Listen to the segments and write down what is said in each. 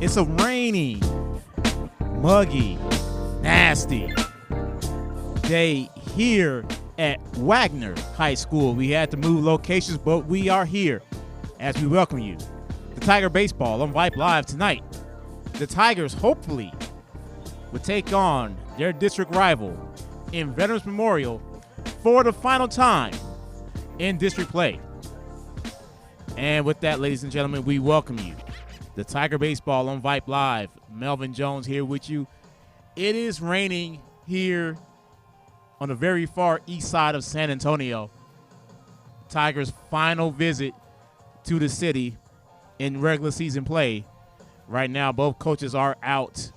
It's a rainy, muggy, nasty day here at Wagner High School. We had to move locations, but we are here as we welcome you to Tiger Baseball on Vype Live tonight. The Tigers hopefully will take on their district rival in Veterans Memorial for the final time in district play. And with that, ladies and gentlemen, we welcome you to Tiger Baseball on Vype Live. Melvin Jones here with you. It is raining here on the very far east side of San Antonio. Tigers' final visit to the city in regular season play. Right now, both coaches are out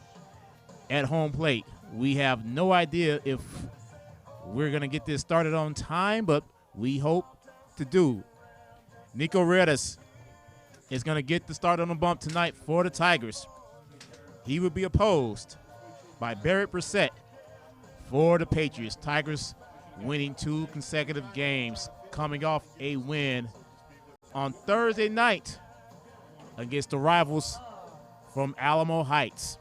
at home plate. We have no idea if we're going to get this started on time, but we hope to do. Nico Redes is going to get the start on the bump tonight for the Tigers. He will be opposed by Barrett Brissett for the Patriots. Tigers winning 2 consecutive games, coming off a win on Thursday night against the rivals from Alamo Heights.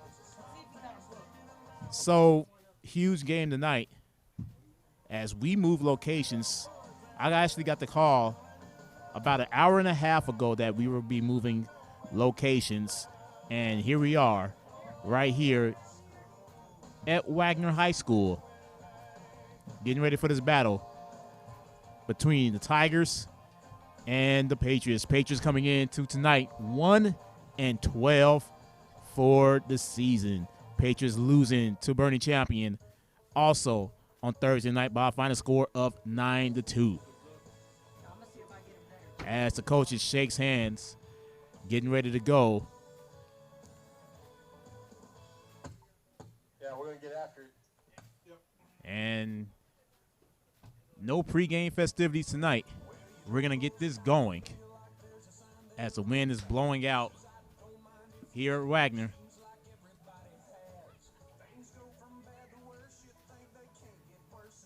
So, huge game tonight. As we move locations, I actually got the call about an hour and a half ago that we will be moving locations, and here we are right here at Wagner High School getting ready for this battle between the Tigers and the Patriots. Patriots coming into tonight 1-12 for the season. Patriots losing to Bernie Champion also on Thursday night by a final score of 9-2. As the coaches shakes hands, getting ready to go. Yeah, we're going to get after it. Yep. And no pregame festivities tonight. We're going to get this going as the wind is blowing out here at Wagner.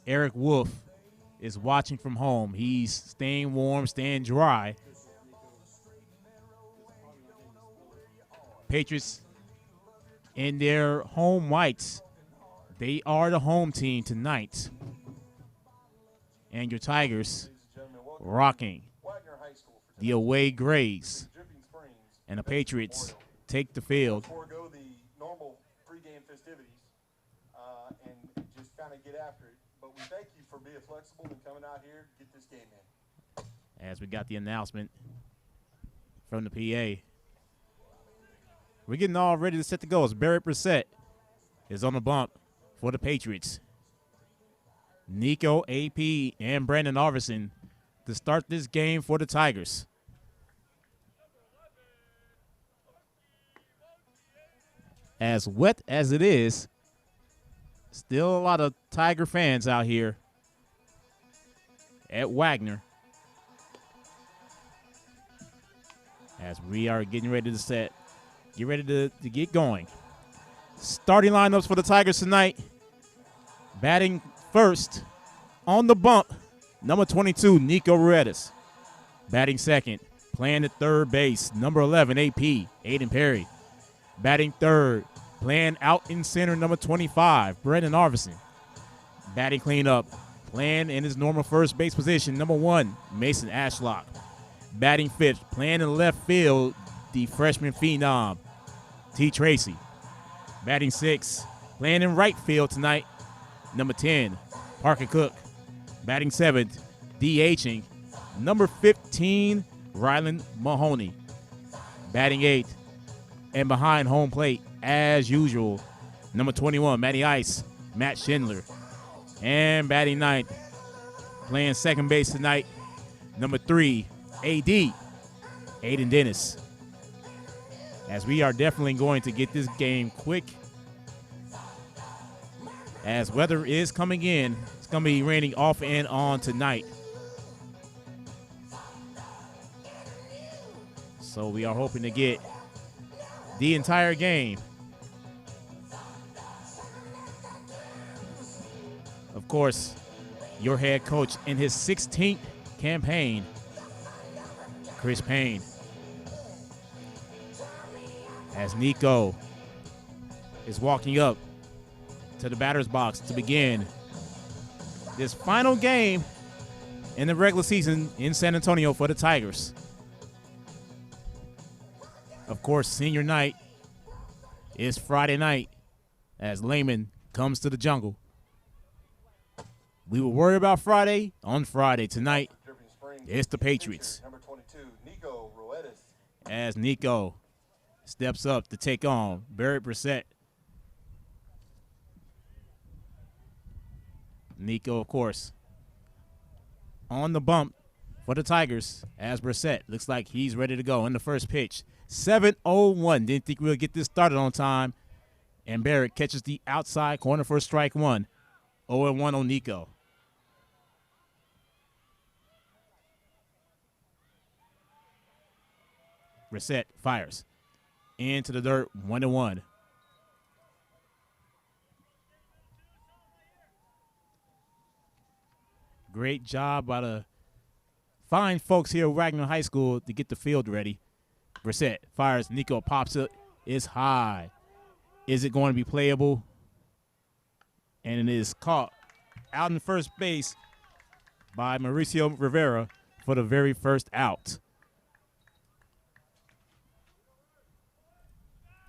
Eric Wolf is watching from home. He's staying warm, staying dry. Patriots in their home whites. They are the home team tonight. And your Tigers rocking the away grays. And the Patriots take the field. Forego the normal pregame festivities and just kind of get after it. But we thank you for being flexible and coming out here to get this game in. As we got the announcement from the PA. We're getting all ready to set the goals. Barrett Brissett is on the bump for the Patriots. Nico, AP, and Brandon Arvison to start this game for the Tigers. As wet as it is, still a lot of Tiger fans out here at Wagner as we are getting ready to get ready to get going. Starting lineups for the Tigers tonight. Batting first on the bump, number 22, Nico Redes. Batting second, playing at third base, number 11, AP, Aiden Perry. Batting third, playing out in center, number 25, Brandon Arvison. Batting cleanup, playing in his normal first base position, number 1, Mason Ashlock. Batting fifth, playing in left field, the freshman phenom, T. Tracy. Batting sixth, playing in right field tonight, number 10, Parker Cook. Batting seventh, DHing, number 15, Rylan Mahoney. Batting eighth, and behind home plate, as usual, number 21, Matty Ice, Matt Schindler. And batting ninth, playing second base tonight, number 3, AD, Aiden Dennis. As we are definitely going to get this game quick, as weather is coming in. It's going to be raining off and on tonight. So we are hoping to get the entire game. Of course, your head coach in his 16th campaign, Chris Payne. as Nico is walking up to the batter's box to begin this final game in the regular season in San Antonio for the Tigers. Of course, senior night is Friday night as Lehman comes to the jungle. We will worry about Friday on Friday. Tonight, it's the Patriots. Number 22, Nico Roetis. As Nico steps up to take on Barrett Brissett. Nico, of course, on the bump for the Tigers as Brissett looks like he's ready to go in the first pitch. 7-0-1. Didn't think we would get this started on time. And Barrett catches the outside corner for strike one. 0-1 on Nico. Brissett fires into the dirt. 1-1. Great job by the fine folks here at Wagner High School to get the field ready. Brissett fires. Nico pops it. It's high. Is it going to be playable? And it is caught out in first base by Mauricio Rivera for the very first out.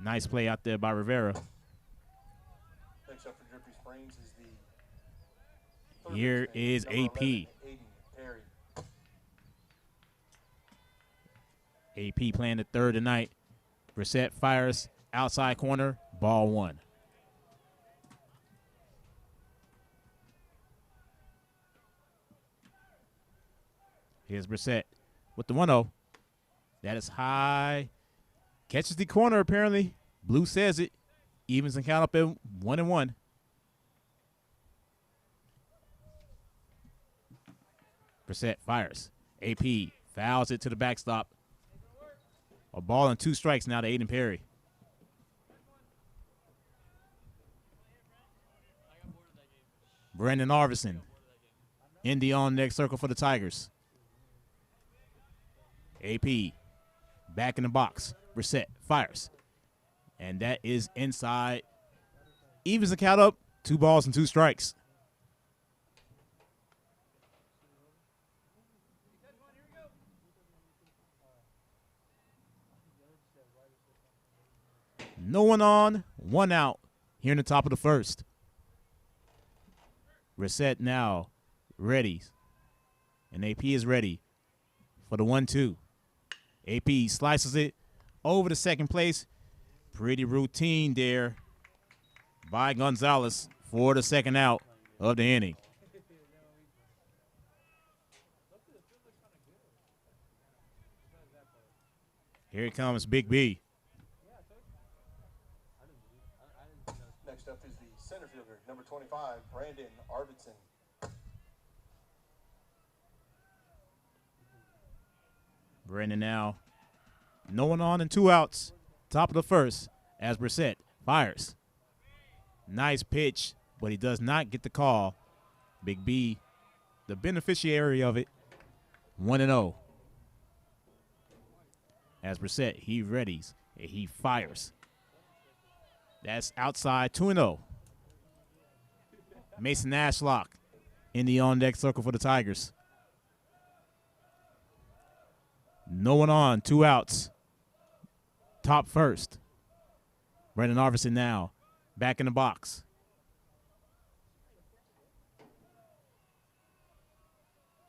Nice play out there by Rivera. Next up for Drippy Springs is the third Here baseman, is number AP. 11, Aiden Perry. AP playing the third tonight. Brissett fires outside corner, ball one. Here's Brissett with the 1-0. That is high. Catches the corner apparently. Blue says it. Evens and count up at 1-1. Brissett fires. AP fouls it to the backstop. A ball and 2 strikes now to Aiden Perry. Brandon Arvison in the on-deck circle for the Tigers. AP back in the box. Brissett fires. And that is inside. Evens the count up. 2 balls and 2 strikes. No one on, 1 out here in the top of the first. Brissett now ready. And AP is ready for the 1-2. AP slices it over to second place. Pretty routine there by Gonzalez for the second out of the inning. Here comes Big B. Next up is the center fielder, number 25, Brandon Arvidsson. Brandon now. No one on and 2 outs. Top of the first as Brissett fires. Nice pitch, but he does not get the call. Big B, the beneficiary of it, 1-0. As Brissett, he readies. He fires. That's outside, 2-0. Mason Ashlock in the on-deck circle for the Tigers. No one on, 2 outs. Top first. Brandon Arvison now back in the box.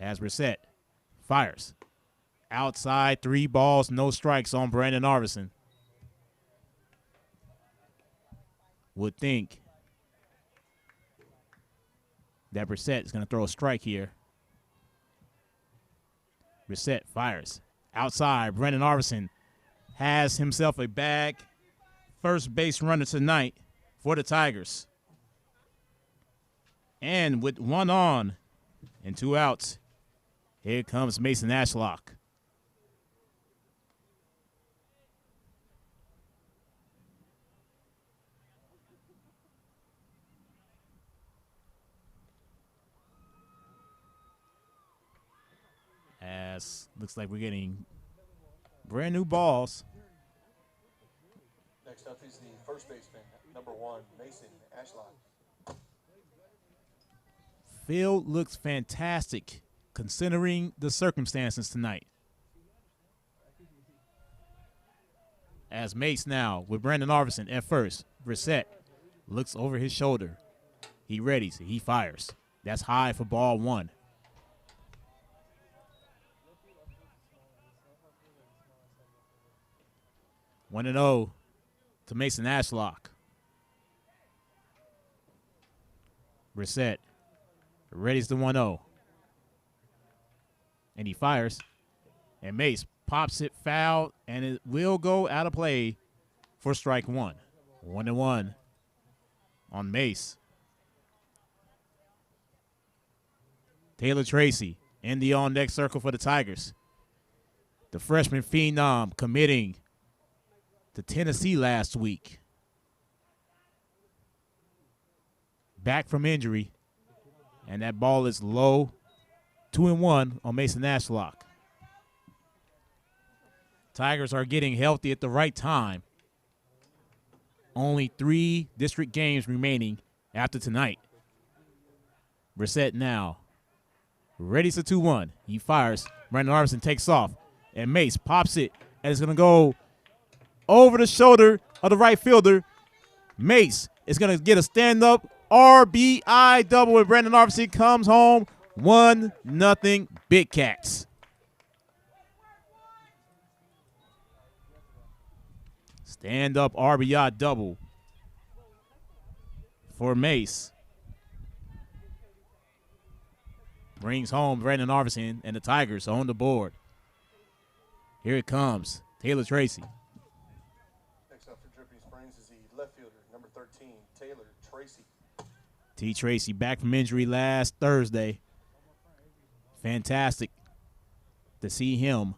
As Brissett fires. Outside, 3 balls, no strikes on Brandon Arvison. Would think that Brissett is going to throw a strike here. Brissett fires. Outside, Brandon Arvison has himself a bag. First base runner tonight for the Tigers. And with 1 on and 2 outs, here comes Mason Ashlock. As looks like we're getting brand new balls. Next up is the first baseman, number 1, Mason Ashlock. Field looks fantastic considering the circumstances tonight. As Mace now with Brandon Arvison at first. Brissett looks over his shoulder. He readies. He fires. That's high for ball 1. 1-0 to Mason Ashlock. Brissett readies the 1-0. And he fires. And Mace pops it foul, and it will go out of play for strike 1. 1-1 on Mace. Taylor Tracy in the on-deck circle for the Tigers. The freshman phenom committing to Tennessee last week. Back from injury, and that ball is low. 2-1 on Mason Ashlock. Tigers are getting healthy at the right time. Only 3 district games remaining after tonight. Brissett now. Ready for 2-1. He fires. Brandon Arvison takes off. And Mace pops it. And it's going to go over the shoulder of the right fielder. Mace is going to get a stand-up RBI double. And Brandon Arvison comes home. 1-0 Big Cats. Stand-up RBI double for Mace. Brings home Brandon Arvison and the Tigers on the board. Here it comes. Taylor Tracy. Next up for Dripping Springs is the left fielder, number 13, Taylor Tracy. T. Tracy back from injury last Thursday. Fantastic to see him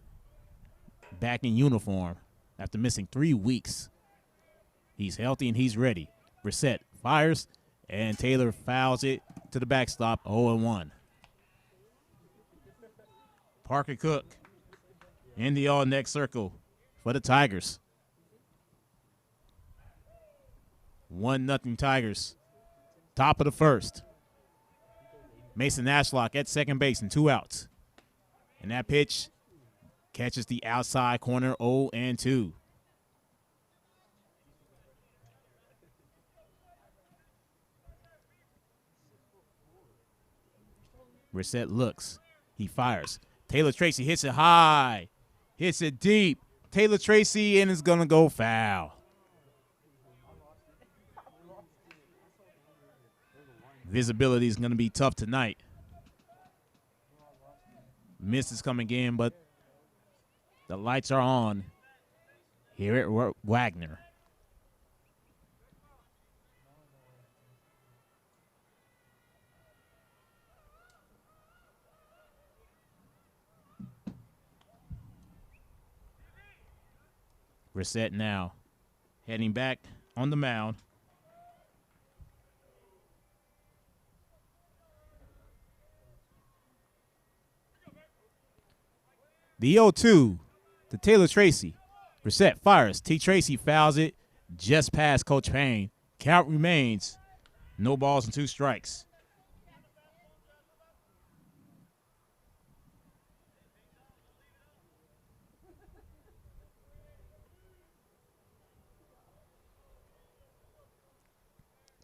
back in uniform after missing 3 weeks. He's healthy and he's ready. Brissett fires, and Taylor fouls it to the backstop, 0-1. Parker Cook in the all-neck circle for the Tigers. 1-0 Tigers. Top of the first. Mason Ashlock at second base and 2 outs. And that pitch catches the outside corner, 0-2. Brissett looks. He fires. Taylor Tracy hits it high. Hits it deep. Taylor Tracy, and it's going to go foul. Visibility is going to be tough tonight. Mist is coming in, but the lights are on here at Wagner. Brissett now heading back on the mound. The 0-2 to Taylor Tracy. Brissett fires. T. Tracy fouls it just past Coach Payne. Count remains no balls and 2 strikes.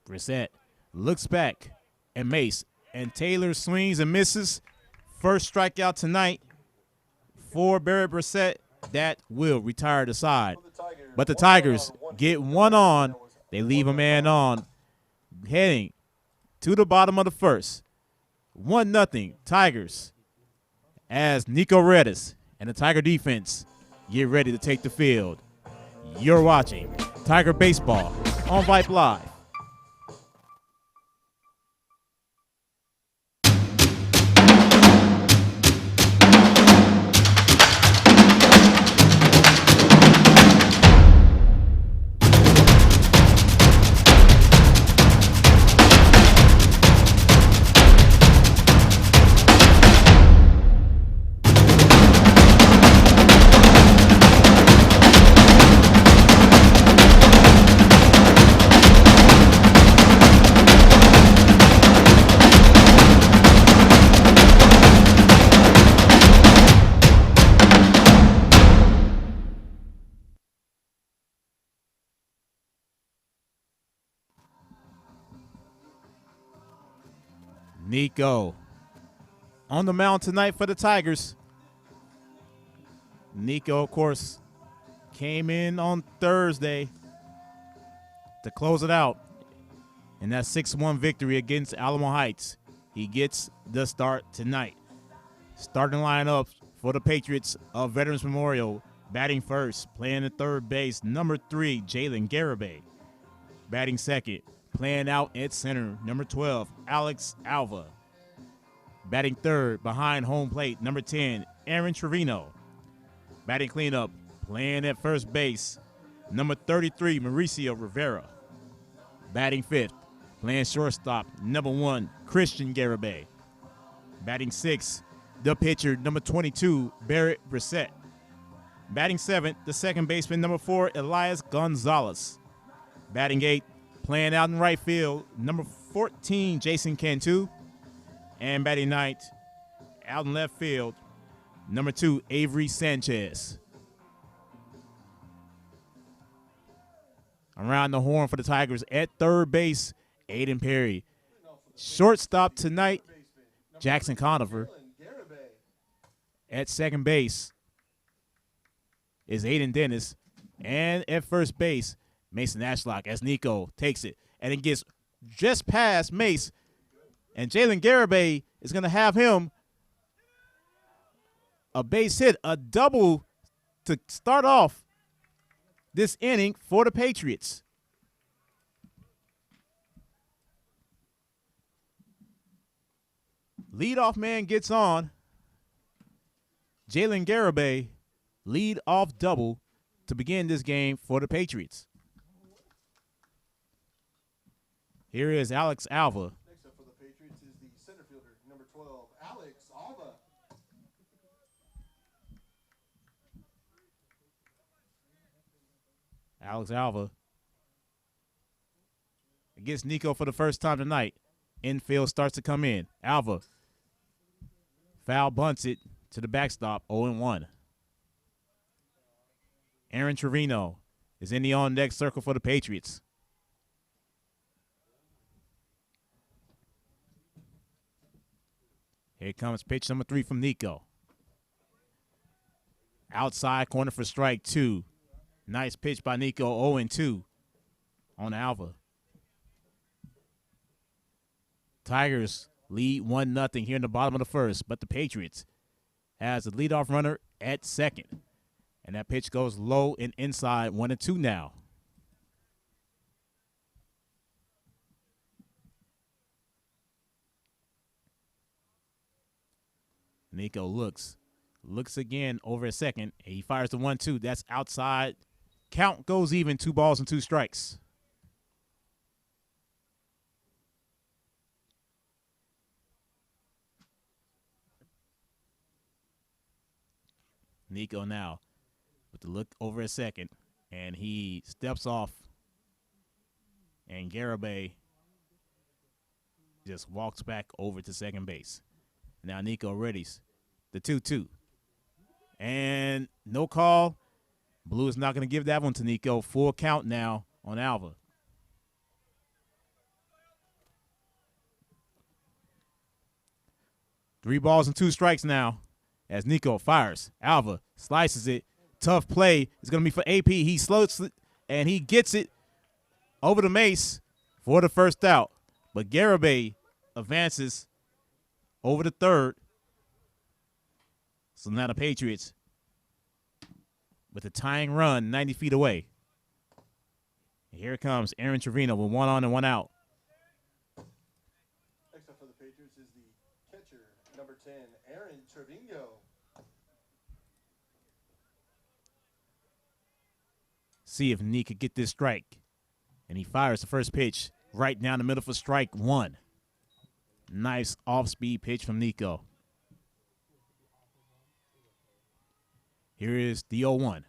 Brissett looks back at Mace, and Taylor swings and misses. First strikeout tonight for Barrett Brissett. That will retire the side. But the Tigers get 1 on. They leave a man on, heading to the bottom of the first. 1-0 Tigers as Nico Redis and the Tiger defense get ready to take the field. You're watching Tiger Baseball on Vype Live. Nico on the mound tonight for the Tigers. Nico, of course, came in on Thursday to close it out in that 6-1 victory against Alamo Heights. He gets the start tonight. Starting lineup for the Patriots of Veterans Memorial. Batting first, playing at third base, number 3, Jalen Garibay. Batting second, playing out at center, number 12, Alex Alva. Batting third, behind home plate, number 10, Aaron Trevino. Batting cleanup, playing at first base, number 33, Mauricio Rivera. Batting fifth, playing shortstop, number 1, Christian Garibay. Batting sixth, the pitcher, number 22, Barrett Brissett. Batting seventh, the second baseman, number 4, Elias Gonzalez. Batting eighth, playing out in right field, number 14, Jason Cantu. And batting ninth, out in left field, number 2, Avery Sanchez. Around the horn for the Tigers at third base, Aiden Perry. Shortstop tonight, Jackson Conover. At second base is Aiden Dennis. And at first base, Mason Ashlock as Nico takes it. And it gets just past Mace. And Jalen Garibay is going to have him a base hit, a double to start off this inning for the Patriots. Leadoff man gets on. Jalen Garibay, lead off double to begin this game for the Patriots. Here is Alex Alva. Next up for the Patriots is the center fielder, number 12, Alex Alva. Alex Alva against Nico for the first time tonight. Infield starts to come in. Alva foul bunts it to the backstop, 0-1. Aaron Trevino is in the on-deck circle for the Patriots. Here comes pitch number 3 from Nico. Outside corner for strike 2. Nice pitch by Nico, 0-2 on Alva. Tigers lead 1-0 here in the bottom of the first, but the Patriots has the leadoff runner at second. And that pitch goes low and inside, 1-2 now. Nico looks again over a second. He fires the 1-2. That's outside. Count goes even, 2 balls and 2 strikes. Nico now with the look over a second, and he steps off, and Garibay just walks back over to second base. Now Nico readies the 2-2. And no call. Blue is not going to give that one to Nico. Full count now on Alva. Three balls and 2 strikes now as Nico fires. Alva slices it. Tough play. It's going to be for AP. He slows it, and he gets it over the Mace for the first out. But Garibay advances over the third. So now the Patriots with a tying run 90 feet away. And here comes Aaron Trevino with 1 on and 1 out. Next up for the Patriots is the catcher, number 10, Aaron Trevino. See if Nick could get this strike. And he fires the first pitch right down the middle for strike 1. Nice off-speed pitch from Nico. Here is the 0-1.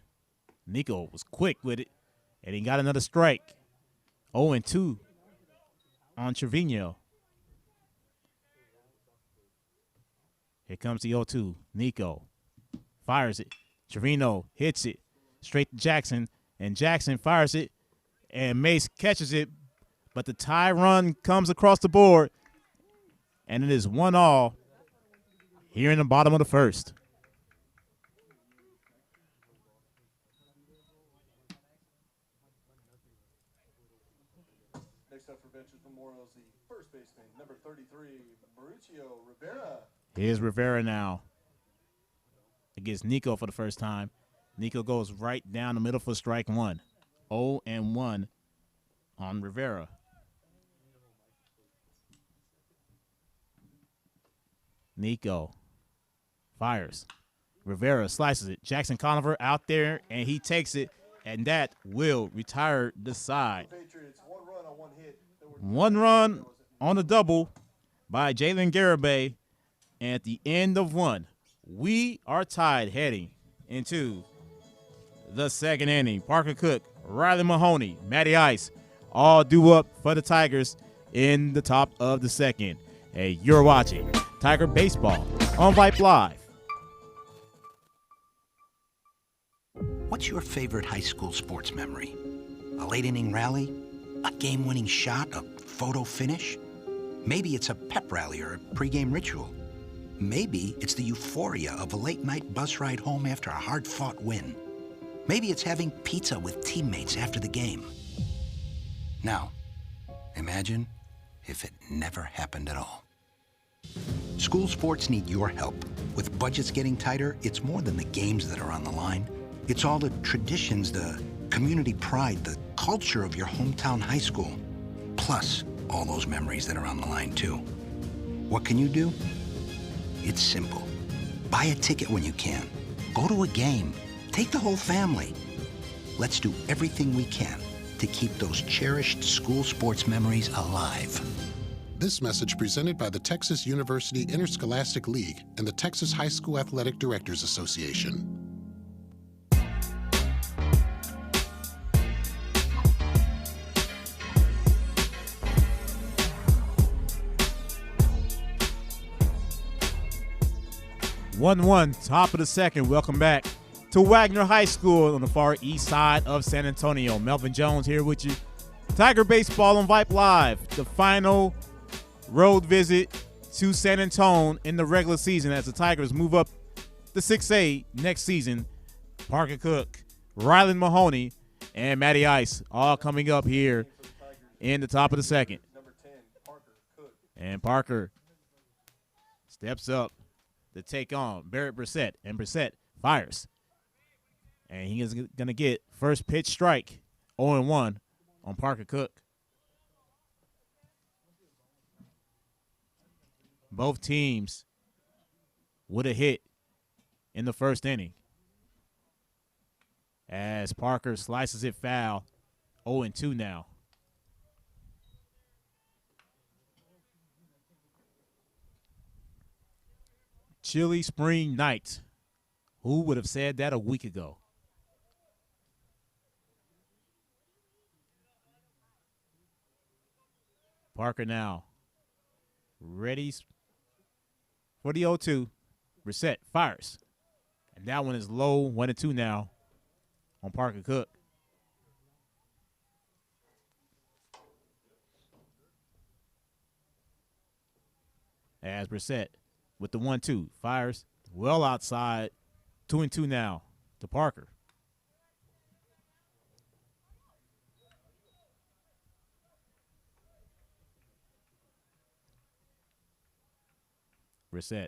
Nico was quick with it, and he got another strike. 0-2 on Trevino. Here comes the 0-2. Nico fires it. Trevino hits it straight to Jackson, and Jackson fires it, and Mace catches it, but the tie run comes across the board, And it is 1-1 here in the bottom of the first. Next up for Ventures Memorial is the first baseman, number 33, Mauricio Rivera. Here's Rivera now against Nico for the first time. Nico goes right down the middle for strike one. 0-1 on Rivera. Nico fires. Rivera slices it. Jackson Conover out there, and he takes it, and that will retire the side. Patriots, 1 run on 1 hit. 1 run on the double by Jalen Garibay. And at the end of 1, we are tied heading into the second inning. Parker Cook, Riley Mahoney, Matty Ice, all due up for the Tigers in the top of the second. Hey, you're watching Tiger Baseball on Vype Live. What's your favorite high school sports memory? A late inning rally? A game-winning shot? A photo finish? Maybe it's a pep rally or a pregame ritual. Maybe it's the euphoria of a late-night bus ride home after a hard-fought win. Maybe it's having pizza with teammates after the game. Now, imagine if it never happened at all. School sports need your help. With budgets getting tighter, it's more than the games that are on the line. It's all the traditions, the community pride, the culture of your hometown high school. Plus, all those memories that are on the line, too. What can you do? It's simple. Buy a ticket when you can. Go to a game. Take the whole family. Let's do everything we can to keep those cherished school sports memories alive. This message presented by the Texas University Interscholastic League and the Texas High School Athletic Directors Association. One, top of the second. Welcome back to Wagner High School on the far east side of San Antonio. Melvin Jones here with you. Tiger Baseball on Vype Live. The final road visit to San Antonio in the regular season as the Tigers move up to 6A next season. Parker Cook, Riley Mahoney, and Matty Ice all coming up here in the top of the second. Number 10, Parker Cook. And Parker steps up to take on Barrett Brissett, and Brissett fires. And he is going to get first pitch strike, 0-1 on Parker Cook. Both teams would have hit in the first inning. As Parker slices it foul, 0-2 now. Chilly spring night. Who would have said that a week ago? Parker now ready for the 0-2. Brissett fires. And that one is low, 1-2 now on Parker Cook. As Brissett with the 1-2 fires well outside, 2-2 now to Parker. Brissett.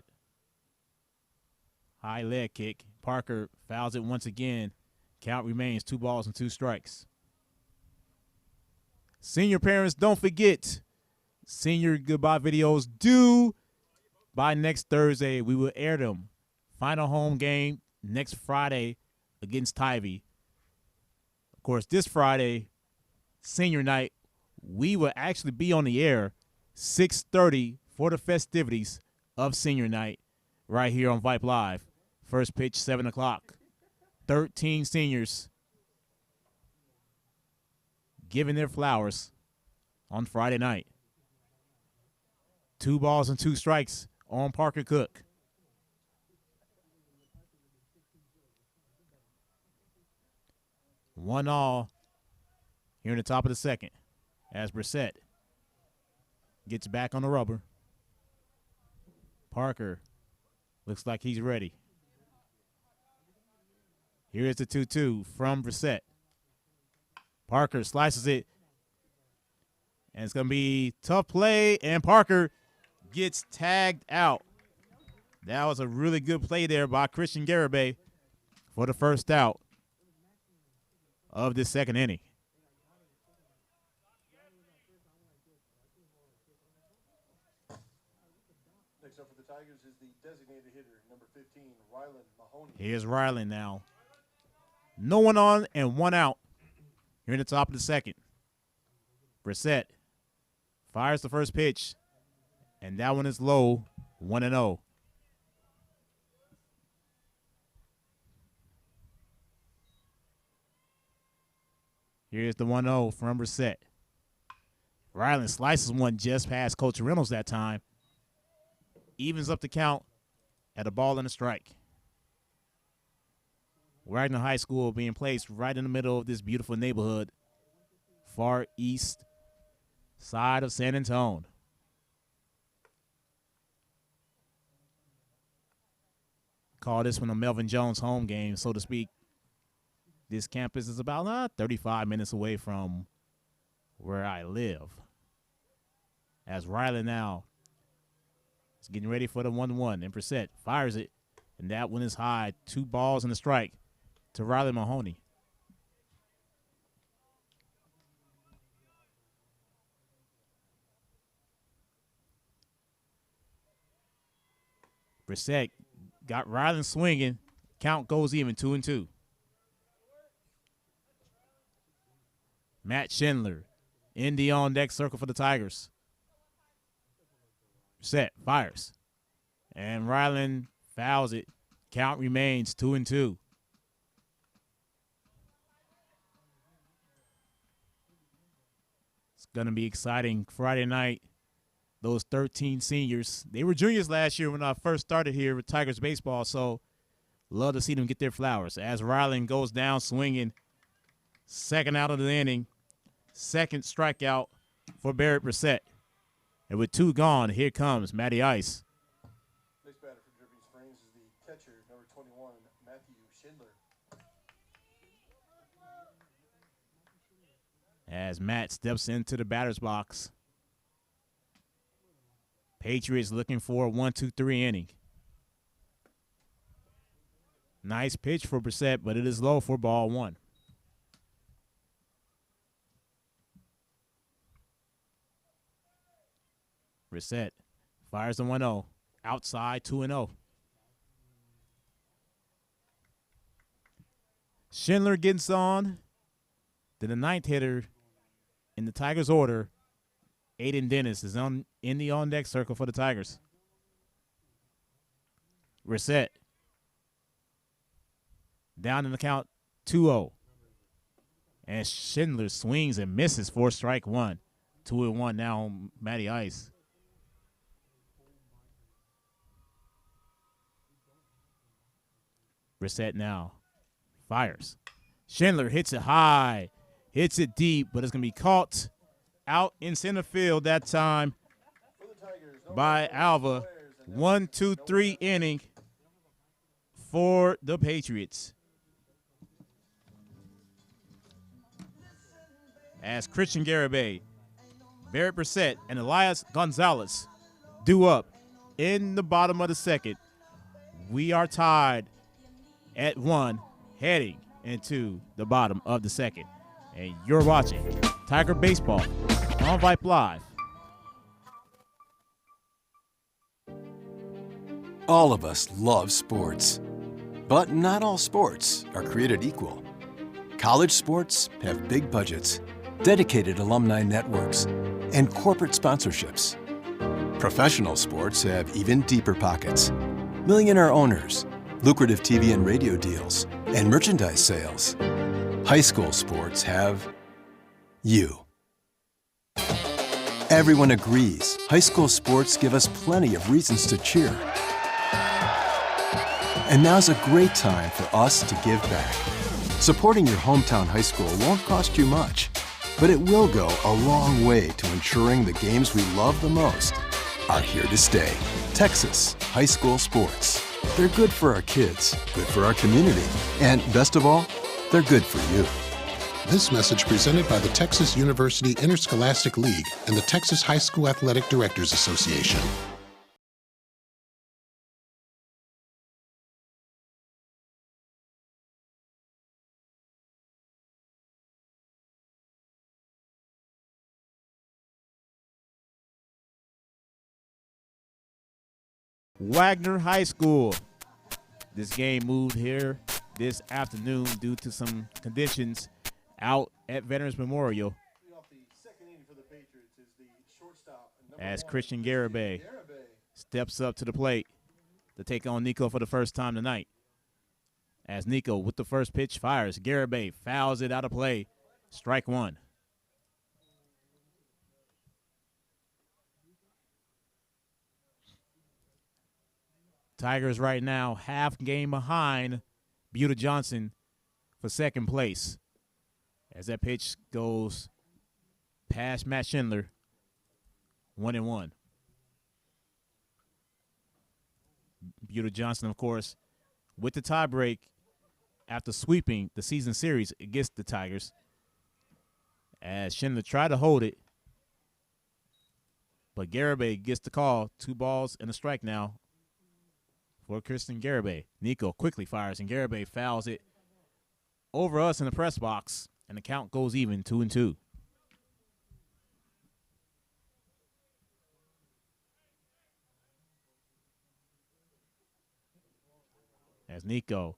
High leg kick. Parker fouls it once again. Count remains 2 balls and 2 strikes. Senior parents, don't forget, senior goodbye videos due by next Thursday. We will air them. Final home game next Friday against Tivy. Of course, this Friday, senior night, we will actually be on the air 6:30 for the festivities of senior night right here on Vype Live. First pitch, 7 o'clock. 13 seniors giving their flowers on Friday night. 2 balls and 2 strikes on Parker Cook. One all here in the top of the second as Brissett gets back on the rubber. Parker looks like he's ready. Here's the 2-2 from Brissett. Parker slices it. And it's going to be tough play, and Parker gets tagged out. That was a really good play there by Christian Garibay for the first out of this second inning. Next up for the Tigers is the designated hitter, number 15, Rylan Mahoney. Here's Rylan now. No one on and one out here in the top of the second. Brissett fires the first pitch, and that one is low, 1-0. Here's the 1-0 from Brissett. Rylan slices one just past Coach Reynolds that time. Evens up the count at a ball and a strike. Wagner High School being placed right in the middle of this beautiful neighborhood, far east side of San Antonio. Call this one a Melvin Jones home game, so to speak. This campus is about 35 minutes away from where I live. As Riley now is getting ready for the 1-1, and Brissett fires it, and that one is high. 2 balls and a strike to Riley Mahoney. Brissett got Riley swinging. Count goes even, 2-2. Matt Schindler in the on-deck circle for the Tigers. Brissett fires. And Rylan fouls it. Count remains 2-2. It's going to be exciting Friday night. Those 13 seniors, they were juniors last year when I first started here with Tigers baseball, so love to see them get their flowers. As Rylan goes down swinging, second out of the inning, second strikeout for Barrett Brissett. And with 2 gone, here comes Matty Ice. Next batter for Dripping Springs is the catcher, number 21, Matthew Schindler. As Matt steps into the batter's box. Patriots looking for a 1-2-3 inning. Nice pitch for Brissett, but it is low for ball 1. Brissett fires the 1-0. Outside, 2-0. Schindler gets on. Then the 9th hitter in the Tigers order, Aiden Dennis, is in the on-deck circle for the Tigers. Brissett down in the count, 2-0. And Schindler swings and misses for strike 1. 2-1 now on Matty Ice. Brissett now fires. Schindler hits it high, hits it deep, but it's going to be caught out in center field that time by Alva. 1-2-3 inning for the Patriots. As Christian Garibay, Barrett Brissett, and Elias Gonzalez due up in the bottom of the second. We are tied at 1, heading into the bottom of the second. And you're watching Tiger Baseball on Vype Live. All of us love sports, but not all sports are created equal. College sports have big budgets, dedicated alumni networks, and corporate sponsorships. Professional sports have even deeper pockets, millionaire owners, lucrative TV and radio deals, and merchandise sales. High school sports have you. Everyone agrees high school sports give us plenty of reasons to cheer. And now's a great time for us to give back. Supporting your hometown high school won't cost you much, but it will go a long way to ensuring the games we love the most are here to stay. Texas high school sports. They're good for our kids, good for our community, and best of all, they're good for you. This message presented by the Texas University Interscholastic League and the Texas High School Athletic Directors Association. Wagner High School. This game moved here this afternoon due to some conditions out at Veterans Memorial. As Christian Garibay steps up to the plate to take on Nico for the first time tonight. As Nico with the first pitch fires, Garibay fouls it out of play. Strike one. Tigers right now half game behind Buda Johnson for second place. As that pitch goes past Matt Schindler, 1-1. Buda Johnson, of course, with the tiebreak after sweeping the season series against the Tigers. As Schindler tried to hold it, but Garibay gets the call. 2 balls and a strike now for Christian Garibay. Nico quickly fires, and Garibay fouls it over us in the press box, and the count goes even, 2-2. As Nico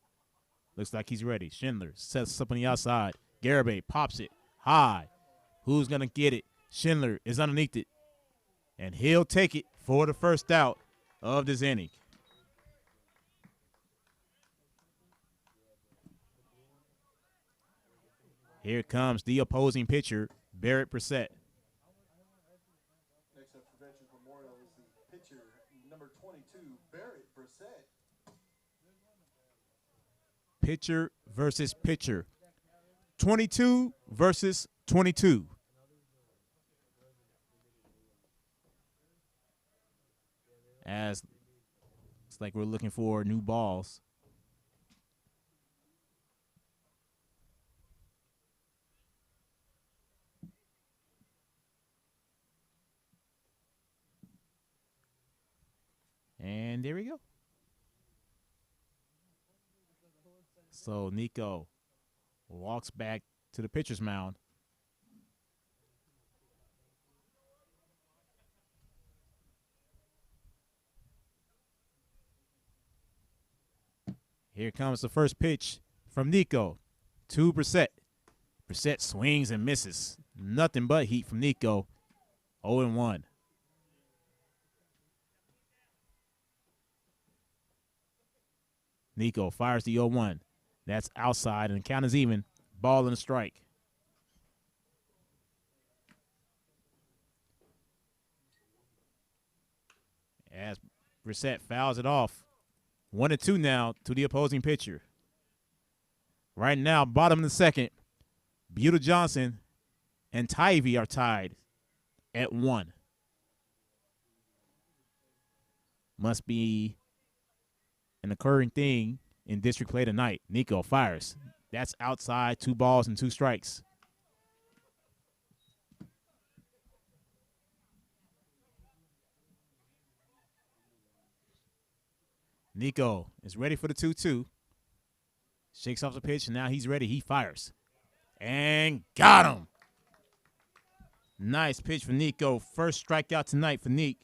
looks like he's ready. Schindler sets up on the outside. Garibay pops it high. Who's going to get it? Schindler is underneath it, and he'll take it for the first out of this inning. Here comes the opposing pitcher, Barrett Brissett. Next up for Veterans Memorial is the pitcher, number 22, Barrett Brissett. Pitcher versus pitcher. 22 versus 22. As it's like we're looking for new balls. And there we go. So Nico walks back to the pitcher's mound. Here comes the first pitch from Nico to Brissett. Brissett swings and misses. Nothing but heat from Nico. 0-1. Nico fires the 0-1. That's outside, and the count is even. Ball and a strike. As Brissett fouls it off. 1-2 now to the opposing pitcher. Right now, bottom of the second, Buda Johnson and Tivy are tied at 1. Must be an occurring thing in district play tonight. Nico fires. That's outside, 2 balls and 2 strikes. Nico is ready for the 2-2. Shakes off the pitch, and now he's ready. He fires. And got him. Nice pitch for Nico. First strikeout tonight for Nick.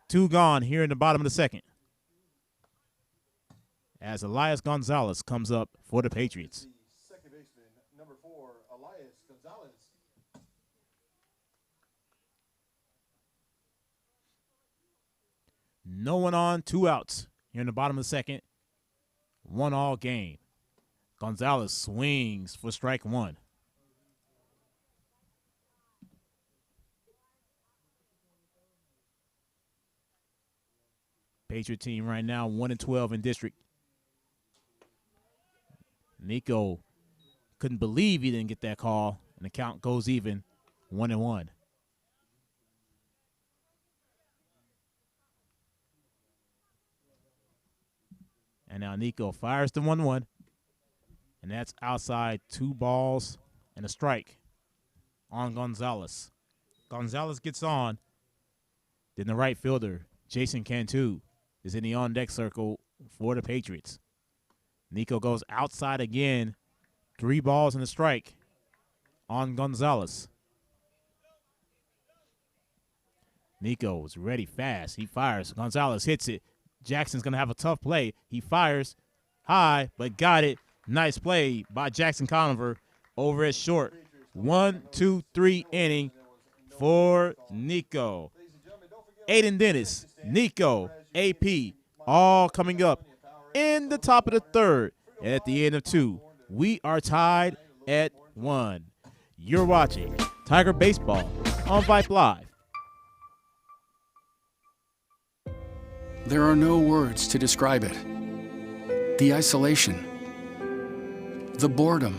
2 gone here in the bottom of the second. As Elias Gonzalez comes up for the Patriots. The second baseman, number 4, Elias Gonzalez. No one on, 2 outs here in the bottom of the second. 1-all game. Gonzalez swings for strike 1. Patriot team right now 1-12 in district. Nico couldn't believe he didn't get that call, and the count goes even, 1-1. And now Nico fires the 1-1. And that's outside, 2 balls and a strike on Gonzalez. Gonzalez gets on. Then the right fielder, Jason Cantu, is in the on-deck circle for the Patriots. Nico goes outside again. 3 balls and a strike on Gonzalez. Nico is ready fast. He fires. Gonzalez hits it. Jackson's going to have a tough play. He fires high, but got it. Nice play by Jackson Conover over at short. 1-2-3 inning for Nico. Aiden Dennis, Nico, AP, all coming up in the top of the third. And at the end of 2, we are tied at 1. You're watching Tiger Baseball on Vype Live. There are no words to describe it. The isolation, the boredom,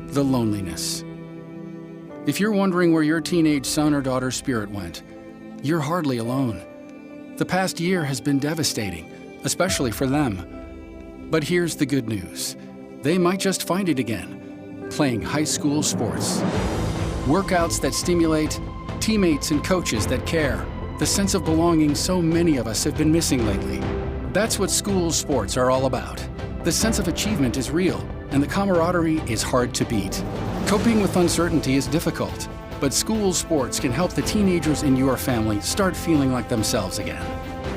the loneliness. If you're wondering where your teenage son or daughter's spirit went, you're hardly alone. The past year has been devastating, especially for them. But here's the good news. They might just find it again, playing high school sports. Workouts that stimulate, teammates and coaches that care, the sense of belonging so many of us have been missing lately. That's what school sports are all about. The sense of achievement is real, and the camaraderie is hard to beat. Coping with uncertainty is difficult, but school sports can help the teenagers in your family start feeling like themselves again.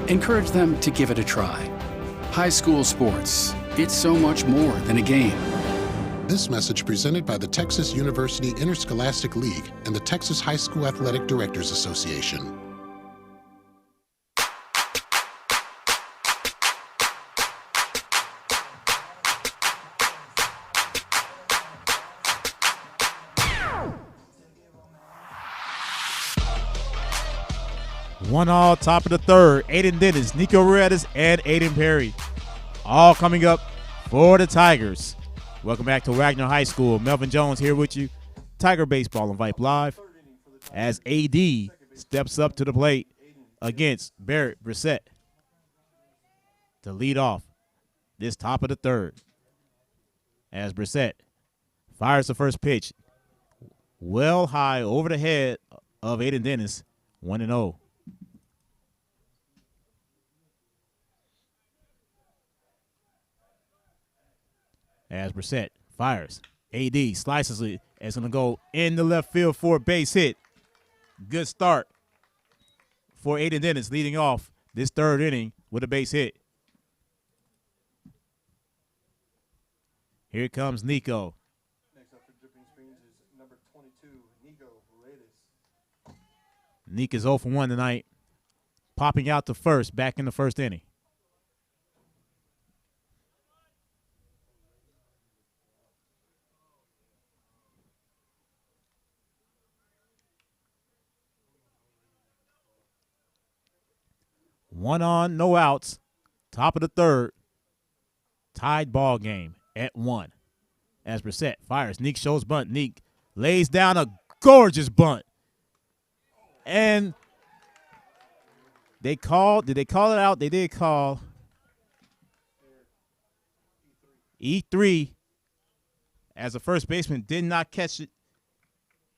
Encourage them to give it a try. High school sports, it's so much more than a game. This message presented by the Texas University Interscholastic League and the Texas High School Athletic Directors Association. One all, top of the third. Aiden Dennis, Nico Ruedas, and Aiden Perry. All coming up for the Tigers. Welcome back to Wagner High School. Melvin Jones here with you. Tiger Baseball on Vype Live. As AD steps up to the plate against Barrett Brissett to lead off this top of the third. As Brissett fires the first pitch well high over the head of Aiden Dennis, 1-0. As Brissett fires, AD slices it. It's going to go in the left field for a base hit. Good start for Aiden Dennis leading off this third inning with a base hit. Here comes Nico. Next up for Dripping Springs is number 22, Nico Ruedas. Nick is 0 for 1 tonight, popping out to first back in the first inning. One on, no outs. Top of the third. Tied ball game at 1. As Brissett fires, Neek shows bunt. Neek lays down a gorgeous bunt. And did they call it out? They did call E3 as the first baseman did not catch it.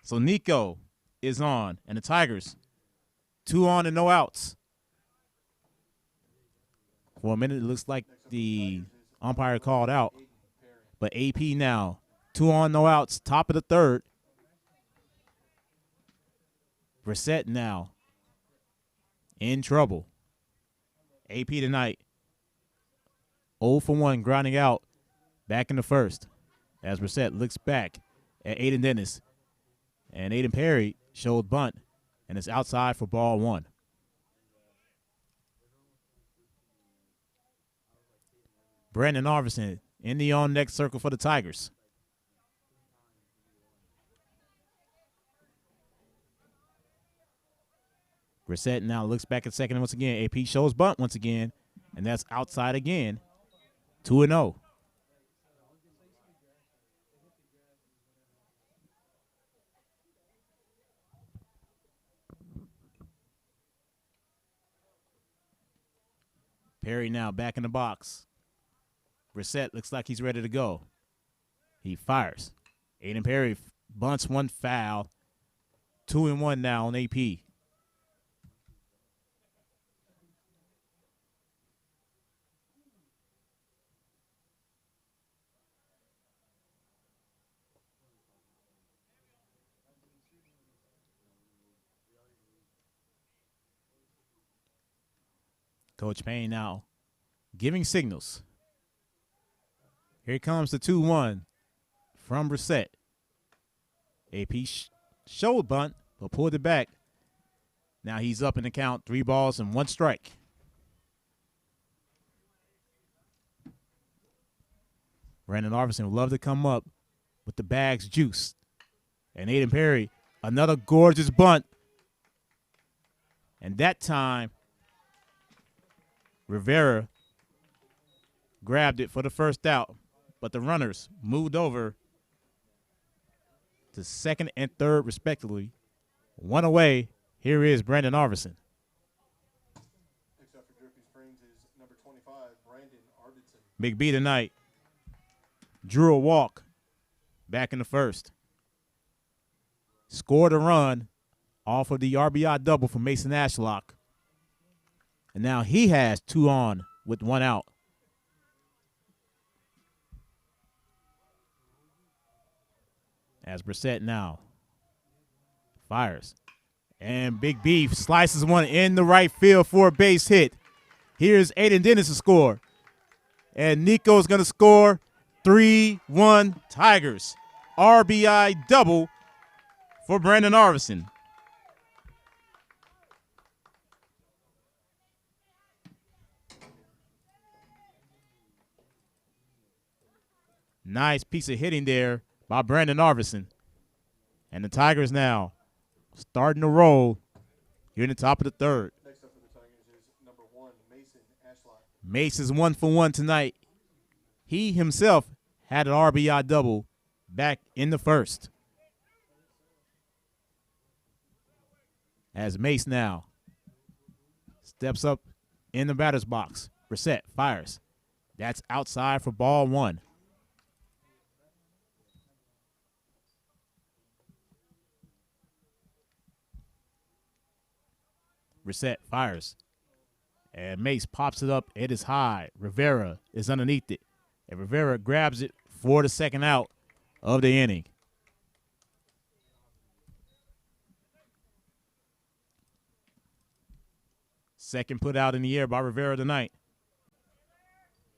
So Nico is on, and the Tigers 2 on and no outs. For a minute, it looks like the umpire called out. But AP now, 2 on, no outs, top of the third. Brissett now in trouble. AP tonight, 0 for 1, grounding out back in the first. As Brissett looks back at Aiden Dennis. And Aiden Perry showed bunt, and it's outside for ball 1. Brandon Arvison in the on-deck circle for the Tigers. Brissett now looks back at second once again. AP shows bunt once again, and that's outside again. 2-0. Perry now back in the box. Brissett looks like he's ready to go. He fires. Aiden Perry bunts one foul. 2-1 now on AP. Coach Payne now giving signals. Here comes the 2-1 from Brissett. AP showed bunt, but pulled it back. Now he's up in the count, 3 balls and 1 strike. Brandon Arvison would love to come up with the bags juiced. And Aiden Perry, another gorgeous bunt. And that time, Rivera grabbed it for the first out, but the runners moved over to second and third, respectively. 1 away. Here is Brandon Arvison. Next up for Drippy Springs is number 25, Brandon Arvidsson. Big B tonight drew a walk back in the first. Scored a run off of the RBI double from Mason Ashlock. And now he has 2 on with 1 out. As Brissett now fires. And Big B slices one in the right field for a base hit. Here's Aiden Dennis to score. And Nico's going to score. 3-1 Tigers. RBI double for Brandon Arvison. Nice piece of hitting there by Brandon Arvison. And the Tigers now starting to roll here in the top of the third. Next up for the Tigers is number 1, Mason Ashlock. Mace is 1 for 1 tonight. He himself had an RBI double back in the first. As Mace now steps up in the batter's box. Brissett fires. That's outside for ball 1. Brissett fires. And Mace pops it up. It is high. Rivera is underneath it. And Rivera grabs it for the second out of the inning. Second put out in the air by Rivera tonight.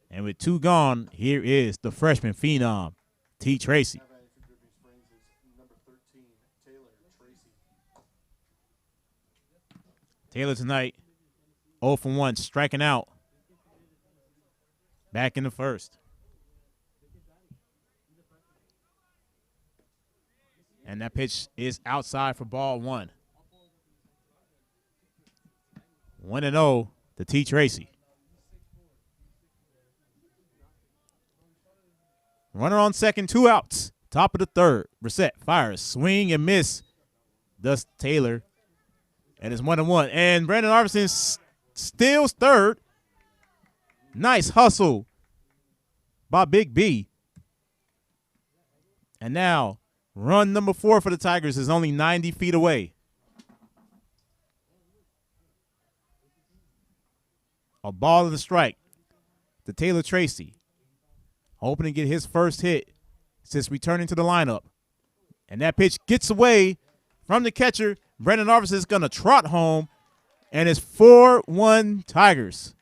And with 2 gone, here is the freshman phenom, T. Tracy. Now batting for Drippy Springs is number 13, Taylor Tracy. Taylor tonight, 0 for 1, striking out. Back in the first. And that pitch is outside for ball 1. 1-0 to T. Tracy. Runner on second, 2 outs. Top of the third. Brissett fires, swing and miss. Thus Taylor. And it's 1-1. And Brandon Arvison steals third. Nice hustle by Big B. And now run number 4 for the Tigers is only 90 feet away. A ball of the strike to Taylor Tracy. Hoping to get his first hit since returning to the lineup. And that pitch gets away from the catcher. Brandon Arvison is going to trot home. And it's 4-1 Tigers.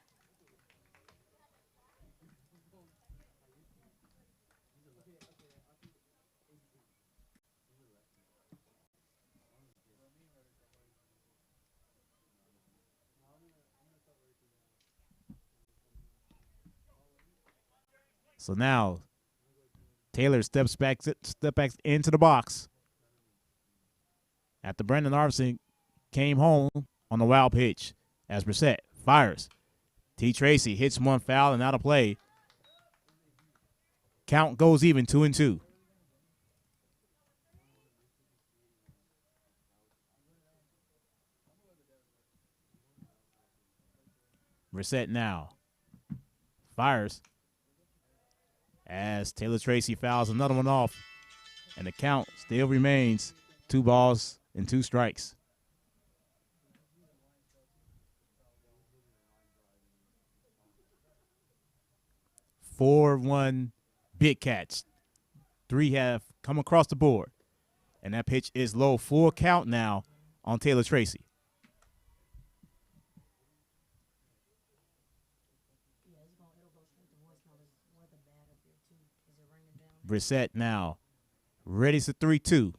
So now Taylor steps back into the box after Brandon Arvison came home on the wild pitch. As Brissett fires. T. Tracy hits one foul and out of play. Count goes even, 2-2. Brissett now fires as Taylor Tracy fouls another one off, and the count still remains 2 balls and 2 strikes. Four-one big catch. 3 have come across the board, and that pitch is low. Full count now on Taylor Tracy. Brissett now ready to 3-2.